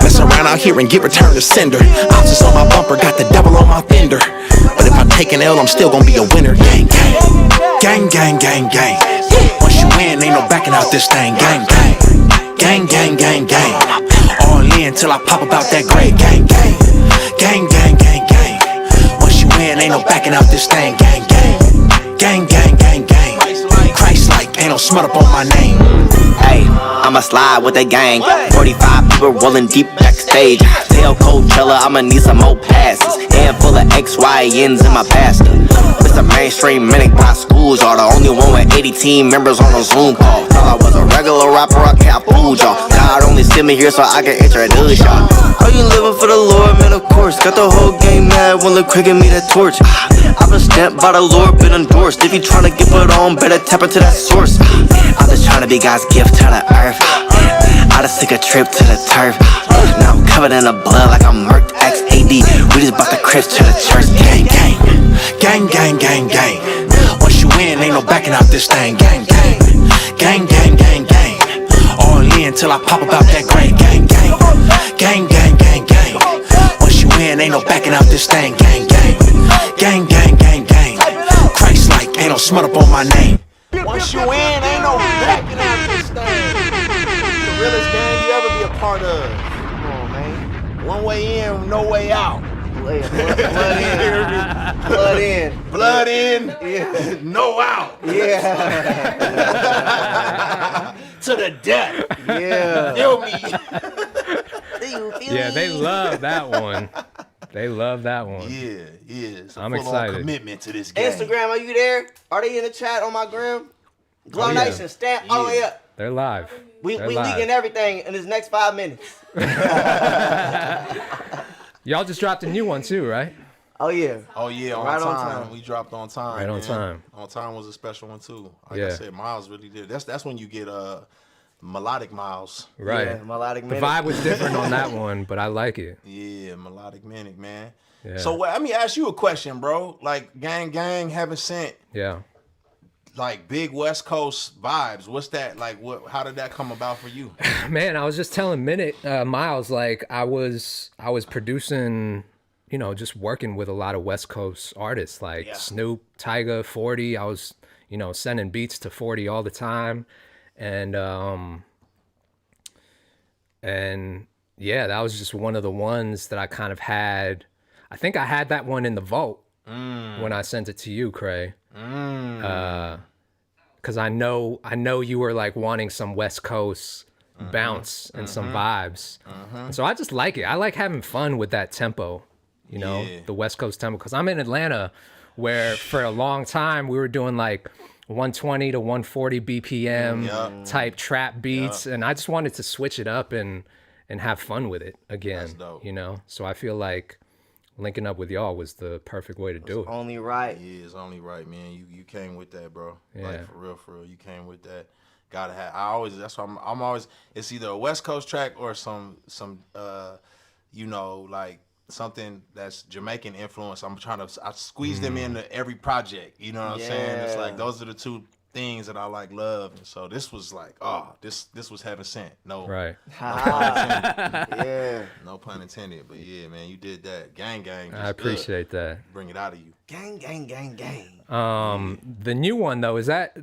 Mess around out here and get returned to sender. Ounces on my bumper, got the devil on my fender. But if I take an L, I'm still gonna be a winner. Gang, gang. Gang, gang, gang, gang. Once you win, ain't no backing out this thing. Gang, gang. Gang, gang, gang, gang. All in till I pop about that grade. Gang, gang. Gang, gang, gang, gang. Once you win, ain't no backing out this thing. Gang, gang. Gang, gang, gang, gang. Christ-like, ain't no smut up on my name. Hey, I'ma slide with that gang. 45 people rolling deep backstage. Tell Coachella I'ma need some more passes. Handful of XYNs in my pastor. Mr. Mainstream Minnick, my schools, y'all. The only one with 80 team members on a Zoom call. Thought I was a regular rapper, I can't fool y'all. God only sent me here so I can introduce y'all. Are you living for the Lord, man? Of course. Got the whole game mad when Lecrae gave me that torch. I've been stamped by the Lord, been endorsed. If you tryna get put on, better tap into that source. I'm just tryna be God's gift to the earth. I just took a trip to the turf. Now I'm covered in the blood like I'm murked XAD. We just bought the Crips to the church. Gang, gang. Gang, gang, gang, gang. Once you win, ain't no backing out this thing. Gang, gang. Gang, gang, gang, gang. All in till I pop about that grade. Gang, gang. Gang, gang, gang, gang. Once you win, ain't no backing out this thing. Gang, gang. Gang, gang, gang, gang. Christ-like, ain't no smut up on my name. once you win, ain't no backing out this thing. The realest game you ever be a part of. Come on, man. One way in, no way out. Blood in. Blood in. Blood in, Yeah. no out. Yeah. To the death. Yeah. Feel me? Yeah, they love that one. They love that one. Yeah, it's a I'm full-on excited. commitment to this game. Instagram, are you there? Are they in the chat on my gram? Glow yeah. Nation, stamp all the way up. They're live. We They're leaking live. everything in this next 5 minutes. Y'all just dropped a new one too, right? Oh yeah. Oh yeah, on Right on time. time. We dropped on time. Right on man. time. On time was a special one too. Like Yeah. I said, Miles really did. That's when you get melodic Miles. Right. Yeah, melodic The minute. vibe was different on that one, but I like it. Yeah, melodic Minnick, man. Yeah. So let me ask you a question, bro. Like gang haven't sent Yeah. like big West Coast vibes. What's that like? How did that come about for you? Man, I was just telling Miles, like I was producing, you know, just working with a lot of West Coast artists like Snoop, Tyga, 40. I was, you know, sending beats to 40 all the time. And yeah, that was just one of the ones that I kind of had. I think I had that one in the vault when I sent it to you, Cray. Because I know you were like wanting some West Coast bounce and some vibes. And so I just like it. I like having fun with that tempo, you know, the West Coast tempo. Because I'm in Atlanta, where for a long time we were doing like 120 to 140 BPM type trap beats, and I just wanted to switch it up and have fun with it again. That's dope. You know, so I feel like linking up with y'all was the perfect way to do it. Only right. Yeah, it's only right, man. You came with that, bro. Yeah. Like for real, you came with that. Gotta have. That's why I'm always. It's either a West Coast track or some you know, like something that's Jamaican influence. I squeeze them into every project. You know what I'm saying? It's like those are the two things that I like love. And so this was like, this was heaven sent. No, Right. Yeah. No pun intended. But yeah, man, you did that. Gang. I appreciate that. Bring it out of you. Gang. The new one though, is that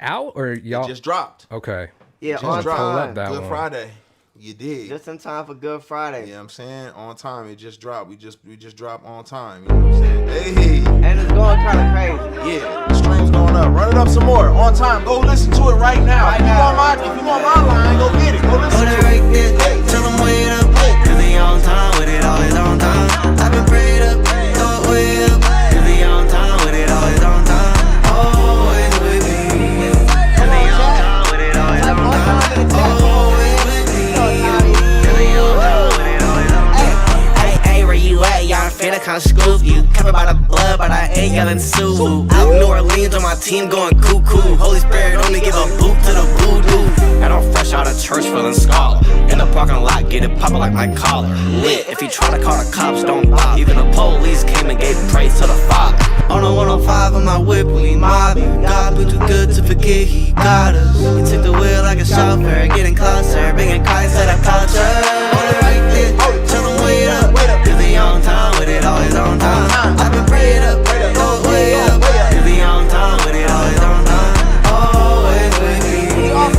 out or y'all? It just dropped. Okay. Yeah, Just on dropped. time. that Good one. Friday. You did. Just in time for Good Friday. Yeah, I'm saying on time. It just dropped. We just dropped on time. You know what I'm saying? Hey. And it's going kind of crazy. Yeah, the stream's going up. Run it up some more. On time. Go listen to it right now. If you want my line, go get it. Go listen to it. Right there, tell them wait up, cause they on time with it, always on time. I've been prayed up, throw it way up, cause they on time with it, always on time. Always with me, cause they on time with it, always on time. Always with me, cause they on time with it, always on time. Hey, where you at? Y'all finna kinda scoop you. Covered by the blood, but I ain't yelling Sue. Out in New Orleans on my team going cuckoo. Holy Spirit only give a boot to the voodoo. And I'm fresh out of church feeling scholar. In the parking lot, get it poppin' like my collar. Lit, if you tryna call the cops, don't bother. Even the police came and gave praise to the Father. On the 105 on my whip, we mobbing. God been too good to forget he got us. He took the wheel like a chauffeur, getting closer, bringing Christ to the culture. Hold it right there, tell them wait up, cause they on time with it, always on time. I've been prayed up, throw it way up, cause they on time with it, always on time. Always with me, cause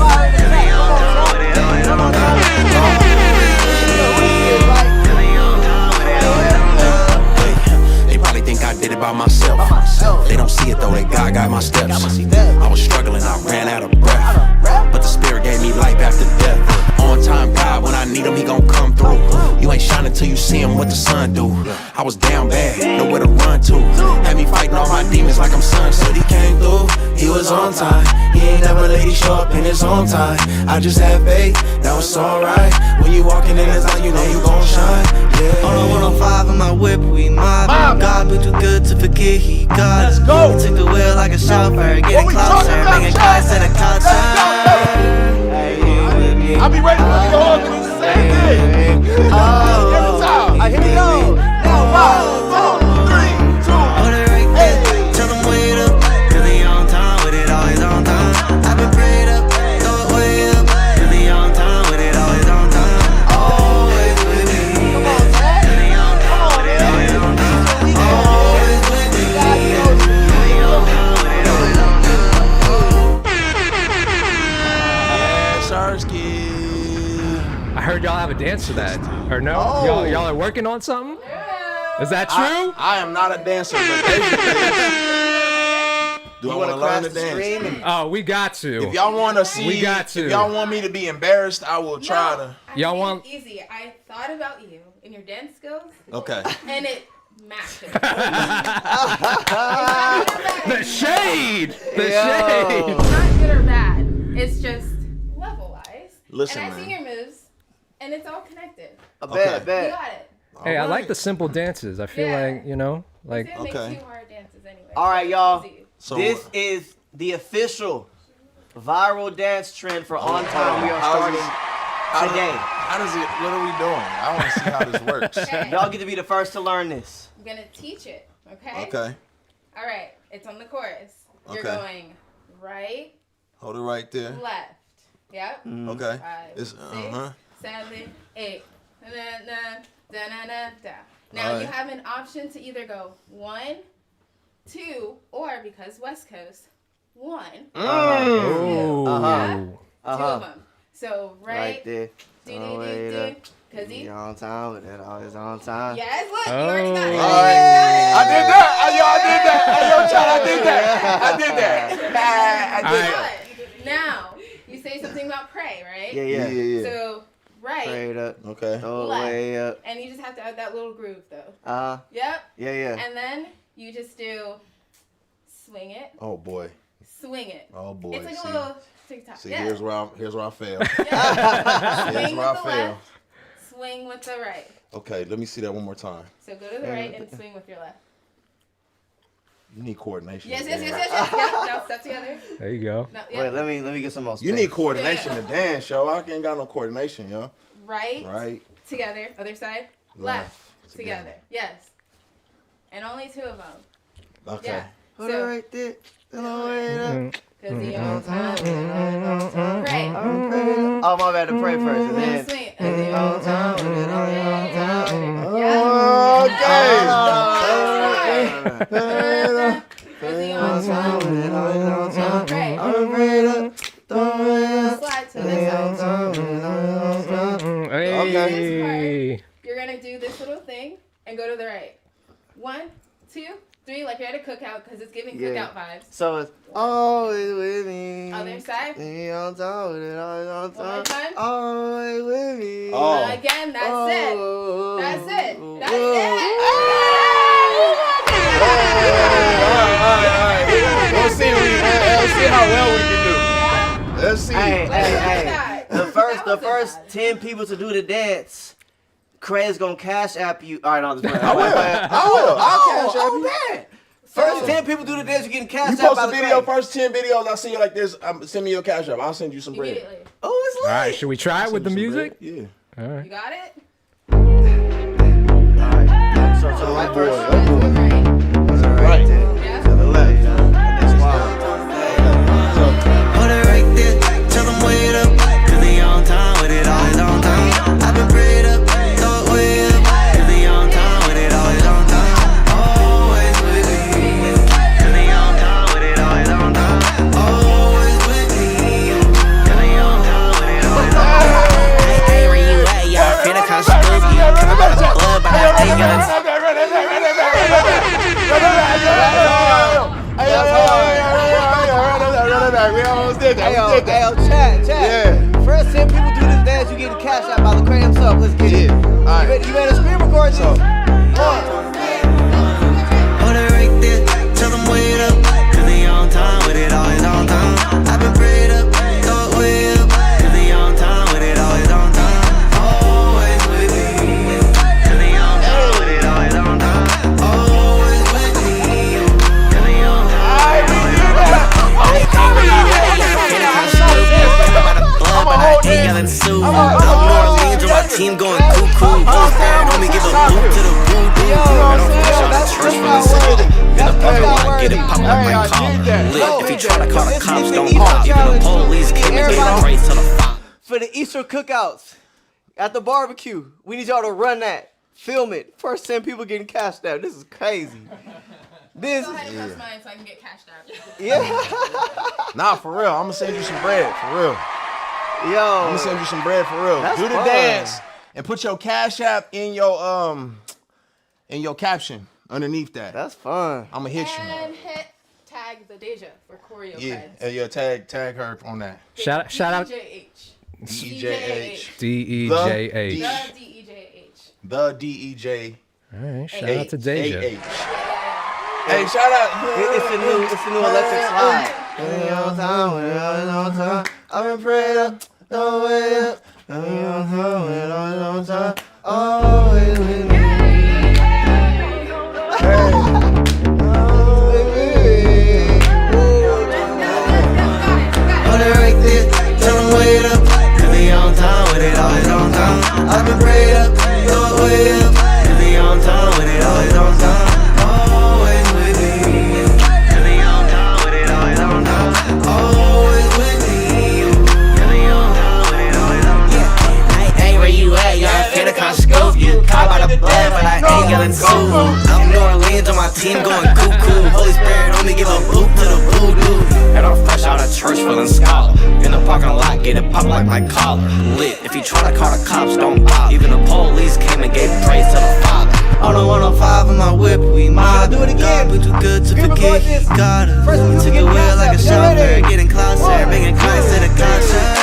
they on time with it, always on time. They probably think I did it by myself. They don't see it though, that God got my steps. I was struggling, I ran out of breath, but the Spirit gave me life after death. On time God, when I need him, he gon' come through. You ain't shining till you see him, what the sun do. I was down bad, nowhere to run to. Had me fighting all my demons like I'm sunset. He came through, he was on time. He ain't never let he show up in his own time. I just had faith, that was alright. When you walking in his light, you know you gon' shine. Yeah. On the 105 on my whip, we mobbing. God been too good to forget he got us. He took the wheel like a chauffeur, getting closer, bringing Christ to the culture. I'll be ready for the whole thing. Same thing. Every time. Here we go. 5, 4, 3, 2. Hold it right there, tell them wait up, cause they on time with it, always on time. I've been prayed up, throw it way up, cause they on time with it, always on time. Always with me, cause they on time with it, always on time. Always with me, cause they on time with it, always on time. Yeah, Sharsky. I heard y'all have a dance for that, or no? Y'all are working on something? Is that true? I am not a dancer, but they do. I want to learn to dance? Oh, we got to. If y'all want to see, We got to. if y'all want me to be embarrassed, I will try to. Y'all want? Easy. I thought about you and your dance skills, Okay. and it matches. The shade. The Yo. shade. It's not good or bad. It's just level-wise. Listen, and I've man. seen your moves, and it's all connected. I Okay. You bet. got it. Hey, I like the simple dances. I feel Yeah. like, you know, like It makes Okay. two hard dances anyway. All right, y'all. Easy. So This is the official viral dance trend for On Time. We are How starting today. How does it? What are we doing? I want to see how this works. Okay. Y'all get to be the first to learn this. I'm gonna teach it. Okay. Okay. All right. It's on the chorus. You're Okay. going right, Hold it right there. left. Yep. Okay. 5, It's 6, 7, 8. Now All you right. have an option to either go 1, 2, or because West Coast, 1. ooh. Yeah. 2 Uh-huh. of them. So Right right, there. do, Oh, wait, Be on time with it, always on time. Yes, look, you already got it. I did that. I did that. Now, you say something about pray, right? Yeah. So, right. Pray it up. Okay. Throw it way up. And you just have to add that little groove, though. Yeah. And then you just do swing it. Oh boy. Swing it. Oh boy. It's like a little TikTok. See, here's where I fail. Yeah. Here's Swing where I with the fail. left. Swing with the right. Okay, let me see that one more time. So go to the right and swing with your left. You need coordination. Yes. to dance. Yeah, now step together. There you go. No, yeah. Wait, let me get some more space. You need coordination to dance, yo. I ain't got no coordination, yo. Right. Together. Other side. Left. Together. Yes. And only 2 of them. Okay. Yeah. Put it right there. Throw it up. Cause he on time. Pray. Oh, my bad, to pray first. And then. Swing it. Cause he on time. Cause he on time. Pray. Slide to this side. Hey. You're gonna do this little thing and go to the right. 1, 2, 3, like you're at a cookout because it's giving cookout vibes. So it's always with me. Other side. Be on time with it, always on One more time. time. Always with me. Oh. Again, that's it. That's it. That's it. All right. Let's see how well we can do. Let's see. Hey. That. The first 10 people to do the dance, Craig's gonna cash app you. All right, no, this I will. I'll cash app you. bad. First 10 people do the dance, you getting cash You app post by a the video, Craig. first 10 videos I see you like this, send me your cash app. I'll send you some bread. Immediately. Oh, it's All late. right, should we try it with the Send you some music? bread. Yeah. All right. You got it? All right. So to the right boy. first. Right. To the right. Yeah. To the left. That's wild. Hold it right there, tell them wait up, cause they on time with it, always on time. I've been prayed up, throw it way up, cause they on time with it, always on time. Always with me, cause they on time with it, always on time. Always with me, cause they on time with it, always on time. Hey, where you at, y'all? Finna come screw you, coming by the blood, but I take guns. We almost did that. Hey, yo, chat. Yeah. First 10 people do this dance, you getting cash out by Lecrae himself. Let's get it. All right. You better screen record this. Hold it right there, tell them wait up, cause they on time with it, always on time. I've been prayed up, throw it way up, cause they on time with it, always on time. Always with me, cause they on time with it, always on time. Always with me, cause they on time. Team going cuckoo. Homie, give a boot to the voodoo. I don't finish on the church from the city. Get up on I get it poppin' like my call. Lit, if you try to call the cops, don't pop. Even the police came and gave a race to the fire. For the Easter cookouts at the barbecue, we need y'all to run that. Film it. First 10 people getting cashed out. This is crazy. This Go ahead and post mine so I can get cashed out. Nah, for real. I'm gonna send you some bread, for real. I'm Yo. gonna send you some bread, for real. That's Do the fun. dance and put your cash app in your caption underneath that. That's fun. I'm gonna hit you. And hit tag the Deja for choreo Yeah, creds. tag her on that. Shout out DEJH. DEJH. DEJH. The DEJ. All right, shout out to Deja. Hey, shout out. It's the new electric slide. Always on time, always on time. I've been prayed up, throw it up. Always on time, always on time. Always with me. Hold it right there, tell them wait up, cause they on time with it, always on time. I've been prayed up, throw it way up, cause they on time with it, always on time. Always with me, cause they on time with it, always on time. Always with me, cause they on time with it, always on time. Hey, where you at, y'all? Finna come scope you, caught by the blood. going cuckoo. Holy Spirit on me, give a boot to the voodoo. And I'm fresh out of church feeling scholar. In the parking lot, get it pop like my collar. Lit, if you try to call the cops, don't bother. Even the police came and gave praise to the Father. On the 105 in my whip, we mob. Do it again. We too good to forget. He got us. Took the wheel like a chauffeur, getting closer, bringing Christ to the concert.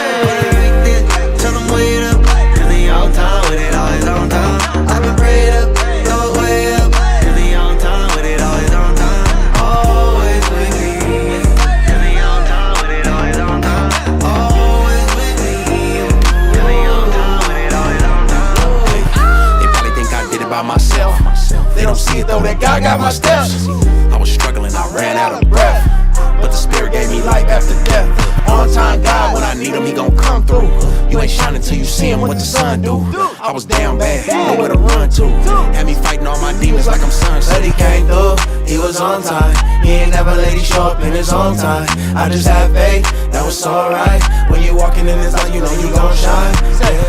Tell them wait up, cause they on time with it, always on time. I've been prayed up, throw it way up, cause they on time with it, always on time. Always with me, cause they on time with it, always on time. Always with me, cause they on time with it, always on time. They probably think I did it by myself. They don't see it though, that God got my steps. I was struggling, I ran out of breath, but the Spirit gave me life after death. On time God, when I need him, he gon' come through. You ain't shining till you see him, what the sun do. I was down bad, nowhere to run to. Had me fighting all my demons like I'm sunset. But he came through, he was on time. He ain't never let he show up in his own time. I just have faith, that was alright. When you walking in this light, you know you gon' shine.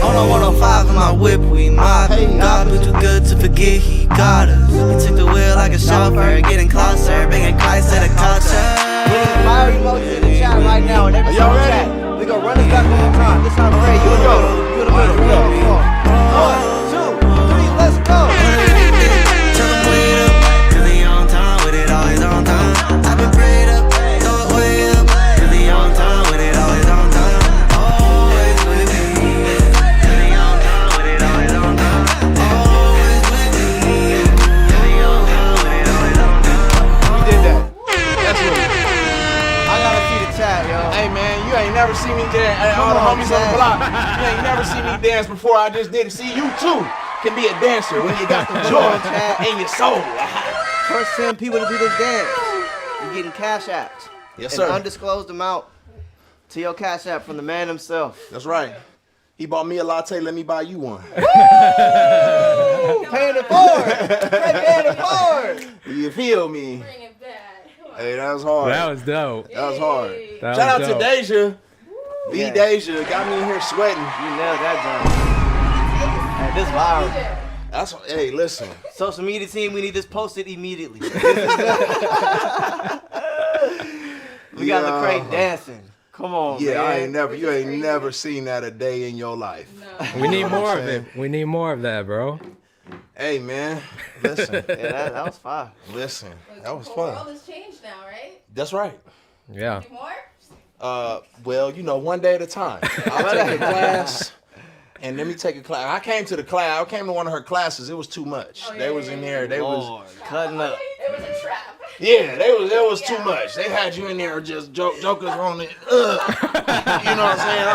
On the 105 in my whip, we mobbing. God, we too good to forget, he got us. He took the wheel like a chauffeur, getting closer, bringing Christ to the culture. We need fire emojis in the chat right now, and every single chat. We gon' run this back one more time. This time, Ray, you go. You in the middle. Go. 1, 2, 3, let's go. Tell them wait up, cause they on time with it, always on time. I've been prayed up, throw it way up, cause they on time with it, always on time. Always with me, cause they on time with it, always on time. Always with me, cause they on time with it, always on time. We did that. That's what it is. I gotta see the chat, yo. Hey man, you ain't never seen me dance. Hey, all the homies on the block, you ain't never seen me dance before. I just did it. See, you too can be a dancer when you got the joy in your soul. First 10 people to do this dance, you're getting cash apps. Yes, An sir. undisclosed amount to your cash app from the man himself. That's right. He bought me a latte. Let me buy you one. Paying it forward. Paying it forward. You feel me? Bring it back. Come on. Hey, that was hard. That was dope. That was hard. Yay. That Shout out was to dope. Deja. The Yeah. Deja got me in here sweating. You nailed that, John. Hey, this viral. That's hey, listen. Social media team, we need this posted immediately. We got Lecrae dancing. Come on, man. You ain't never seen that a day in your life. We need more of it. We need more of that, bro. Hey man, listen, Yeah, that was fire. listen. Look, That was the world fun. has changed now, right? That's right. Yeah. Any more? Well, you know, one day at a time. I'll take a class, and let me take a class. I came to one of her classes. It was too much. Oh, yeah, they was in there. They was. Lord, cutting up. It was a trap. Yeah, there was too much. They had you in there just jokers on it. You know what I'm saying?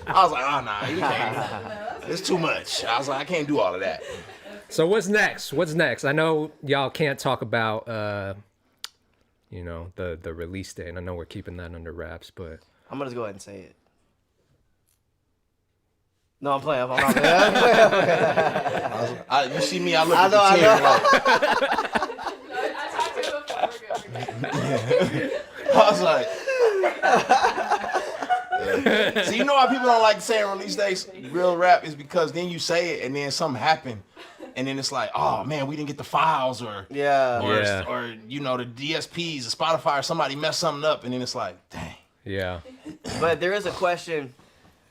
I was like, oh nah, you can't. It's too much. I was like, I can't do all of that. So what's next? What's next? I know y'all can't talk about you know, the release date. And I know we're keeping that under wraps, but I'm gonna just go ahead and say it. No, I'm playing. I'm not playing. You see me, I look I at know, the I team know. like, I talked to him before. We're good. I was like. Yeah. So you know why people don't like saying release dates? Real rap is because then you say it and then something happened, and then it's like, oh man, we didn't get the files, or Yeah. or you know, the DSPs, the Spotify, or somebody messed something up, and then it's like, dang. yeah. But there is a question,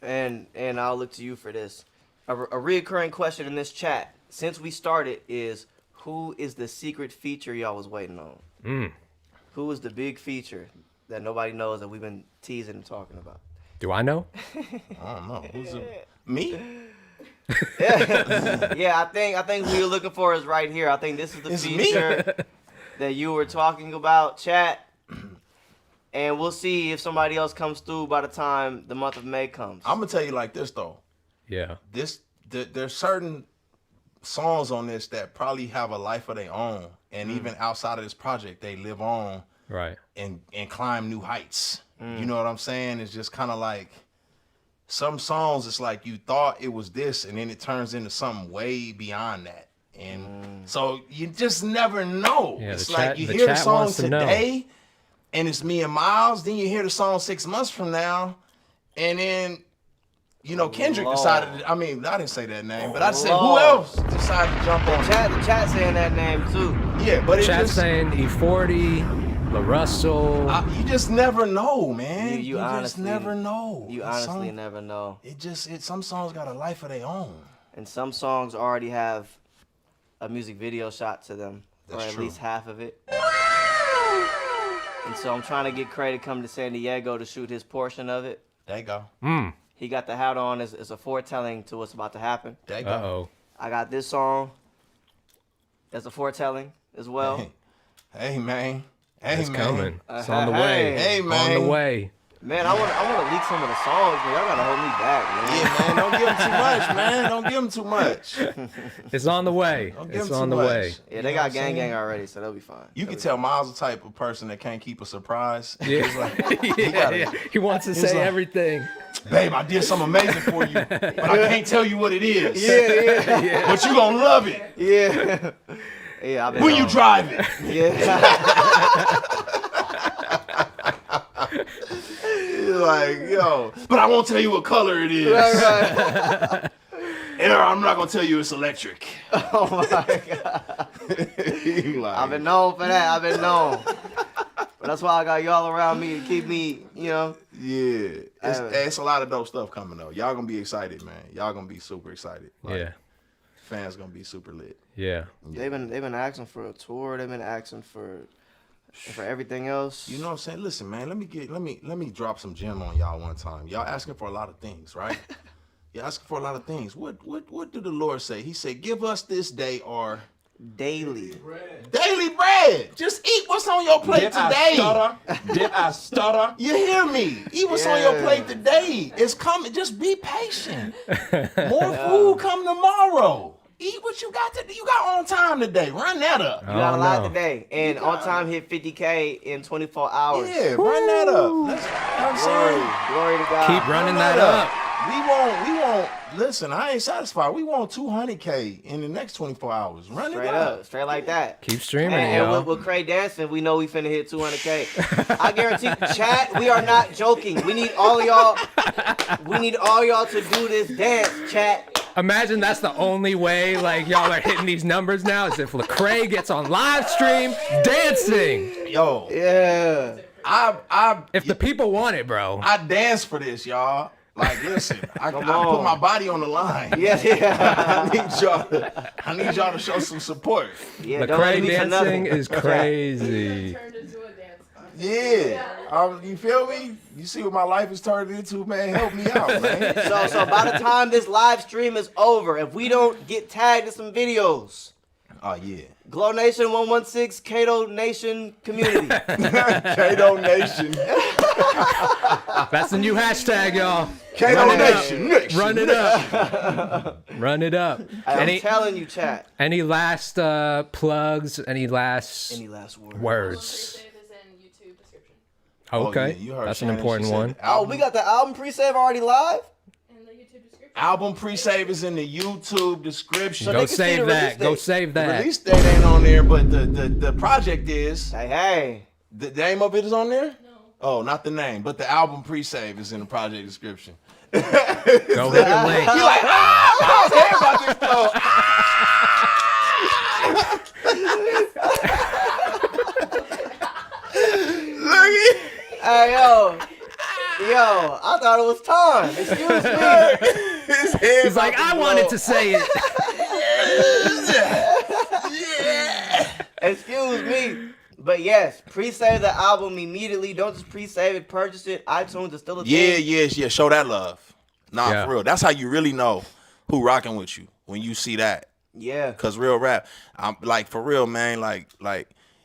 and I'll look to you for this. A reoccurring question in this chat since we started is, who is the secret feature y'all was waiting on? Who is the big feature that nobody knows that we've been teasing and talking about? Do I know? I don't know. Who's it? Me? Yeah, I think what you're looking for is right here. I think this is the It's me. feature that you were talking about, chat. And we'll see if somebody else comes through by the time the month of May comes. I'm gonna tell you like this though. Yeah. There's certain songs on this that probably have a life of their own, and even outside of this project, they live on Right. and climb new heights. You know what I'm saying? It's just kind of like some songs. It's like you thought it was this, and then it turns into something way beyond that. And so you just never know. Yeah, it's the like chat- you the hear the chat song wants to know. today, and it's me and Miles. Then you hear the song 6 months from now, and then You know, Kendrick Lord. decided. I mean, I didn't say that name, but I said who else decided to jump on? The chat saying that name too. Yeah, but it Chat just saying E40, La Russell. you just never know, man. You just honestly never know. You honestly never know. Some songs got a life of their own. And some songs already have a music video shot to them, That's or at true. least half of it. And so I'm trying to get Craig to come to San Diego to shoot his portion of it. There you go. He got the hat on as a foretelling to what's about to happen. There you go. Uh-oh. I got this song as a foretelling as well. Hey man. Hey It's man. coming. It's on the Hey. way. Hey, On man. the way. Man, I want to leak some of the songs, man. Y'all gotta hold me back, man. Yeah, man. Don't give him too much, man. Don't give him too much. It's on the way. Don't give It's him on too the much. way. Yeah, they got gang already, so they'll be fine. You can tell Miles the type of person that can't keep a surprise. Yeah. He's like, Yeah. He wants to say like- everything. babe, I did something amazing for you, but I can't tell you what it is. Yeah. But you gonna love it Yeah. Yeah, I've been when you on. drive it. Yeah. You're like, yo, but I won't tell you what color it is. Right. And I'm not gonna tell you it's electric. Oh my God. You like, I've been known for that. I've been known. But that's why I got y'all around me to keep me, you know. yeah, it's a lot of dope stuff coming though. Y'all gonna be excited, man. Y'all gonna be super excited. Like, Yeah. fans gonna be super lit. Yeah. They've been asking for a tour. They've been asking for everything else. You know what I'm saying? Listen, man, let me drop some gem on y'all one time. Y'all asking for a lot of things, right? You're asking for a lot of things. What did the Lord say? He said, give us this day our daily. daily bread. Just eat what's on your plate today. Did I stutter? You hear me? Eat what's on your plate today. It's coming. Just be patient. More food come tomorrow. Eat what you got today. You got on time today. Run that up. You got a Oh, lot no. today. And on time hit 50K in 24 hours. Yeah, run that up. You know what I'm saying? Glory to God. Keep running that up. We won't, listen, I ain't satisfied. We want 200K in the next 24 hours. Run Straight it up. up. Straight like that. Keep streaming, And y'all. with Craig dancing, we know we finna hit 200K. I guarantee, chat, we are not joking. We need all y'all to do this dance, chat. Imagine that's the only way like y'all are hitting these numbers now is if Lecrae gets on live stream dancing. Yo, Yeah. If the people want it, bro. I dance for this, y'all. Like, listen, I put my body on the line. Yeah. I need y'all to show some support. Yeah, don't let Lecrae me for nothing. dancing is crazy. Turned into a dance contest. Yeah. You feel me? You see what my life is turned into, man? Help me out, man. So by the time this live stream is over, if we don't get tagged in some videos, Oh, yeah. Glow Nation 116, Kato Nation community. Kato Nation. That's the new hashtag, y'all. Kato Nation. Run it up. Run it up. I'm telling you, chat. Any last plugs? Any last last words? words? Pre-save is in YouTube description. Okay, yeah, you heard that's an Shannon. important She said one. Oh, we got the album pre-save already live? In the YouTube description. Album pre-save is in the YouTube description. they Go can see save the that. release Go date. save The that. release date ain't on there, but the project is. Hey. The name of it is on there? No. Oh, not the name, but the album pre-save is in the project description. Go hit the link. You like, I was hearing about this though. Look Hey, yo. Yo, I thought it was time. Excuse me. his head. He's like, I wanted to say it. Excuse me. But yes, pre-save the album immediately. Don't just pre-save it. Purchase it. iTunes is still a thing. Yeah. Show that love. Nah, Yeah. for real. That's how you really know who rocking with you when you see that. Yeah. Cause real rap, I'm like for real, man. Like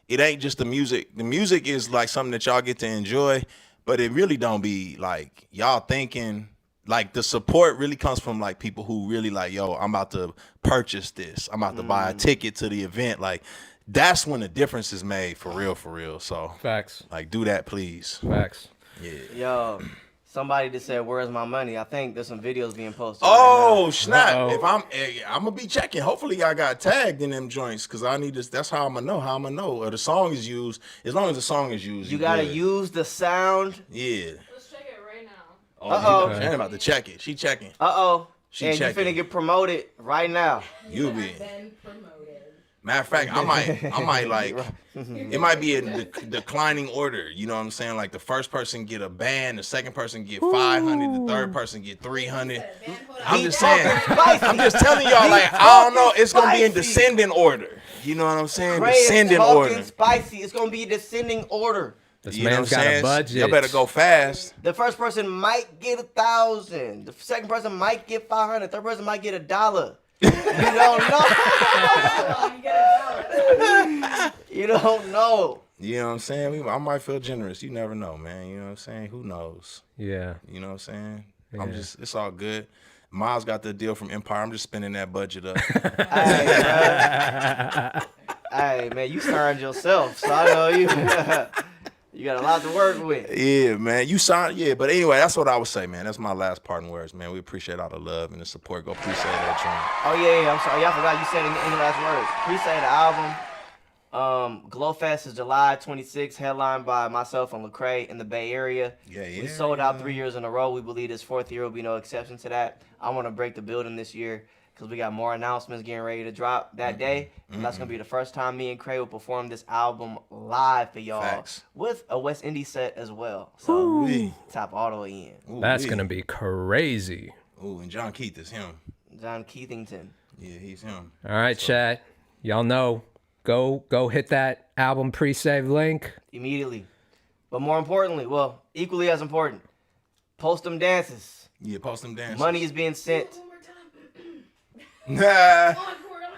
it ain't just the music. The music is like something that y'all get to enjoy, but it really don't be like y'all thinking. Like the support really comes from like people who really like, yo, I'm about to purchase this. I'm about to buy a ticket to the event. Like that's when the difference is made for real. So Facts. like do that, please. Facts. Yeah. Yo, somebody just said, "Where's my money?" I think there's some videos being posted. Oh snap! Uh-oh. If I'm gonna be checking. Hopefully, I got tagged in them joints because I need this. That's how I'm gonna know. How I'm gonna know. Or the song is used. As long as the song is used, You gotta good. use the sound. Yeah. Let's check it right now. Uh-oh. She ain't about to check it. She checking. Uh-oh. She And you checking. finna get promoted right now. You be. Been promoted. Matter of fact, I might like, it might be in declining order. You know what I'm saying? Like the first person get a band, the second person get 500, the third person get 300. I'm just saying. I'm just telling y'all, like, I don't know. It's gonna be in descending order. You know what I'm saying? Lecrae is Descending talking order. spicy. It's gonna be descending order. This You know man's what I'm got a saying? budget. Y'all better go fast. The first person might get 1,000. The second person might get 500. Third person might get $1. You don't know. You don't know. You know what I'm saying? I might feel generous. You never know, man. You know what I'm saying? Who knows? Yeah. You know what I'm saying? Yeah. It's all good. Miles got the deal from Empire. I'm just spending that budget up. Hey, man, you signed yourself, so I know you. You got a lot to work with. Yeah, man. You signed, yeah. But anyway, that's what I would say, man. That's my last parting words, man. We appreciate all the love and the support. Go appreciate that, Oh, yeah, I'm sorry. Y'all forgot you said any last words. Appreciate the album. Glowfest is July 26th, headlined by myself and Lecrae in the Bay Area. Yeah. We sold out 3 years in a row. We believe this fourth year will be no exception to that. I want to break the building this year because we got more announcements getting ready to drop that day. And that's going to be the first time me and Crae will perform this album live for y'all. Facts. With a West Indies set as well. So tap all the way in. That's going to be crazy. Ooh, and John Keith is him. John Keithington. Yeah, he's him. All right, chat. Y'all know. Go hit that album pre-save link. Immediately. But more importantly, well, equally as important, post them dances. Yeah, post them dances. Money is being sent. Nah.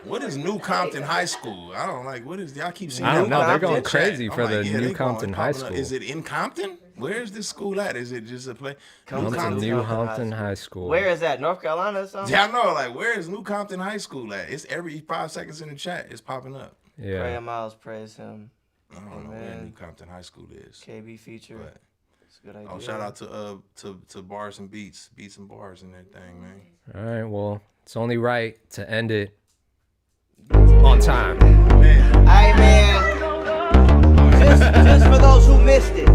What is New Compton High School? I don't like. What is y'all keep saying? I don't know. They're Compton going chat. crazy for the they New going Compton High popping up. School. Is it in Compton? Where is this school at? Is it just a place? Come to Compton, New Compton Compton High School. Where is that? North Carolina or something? Yeah, I know. Like, where is New Compton High School at? It's every 5 seconds in the chat. It's popping up. Lecrae Yeah. and Miles praise him. I don't know where New Compton High School is. KB feature. But, It's a good idea. oh, shout out to Bars and Beats and Bars and everything, man. All right. Well, it's only right to end it on time. Man. Hey, man. Just for those who missed it.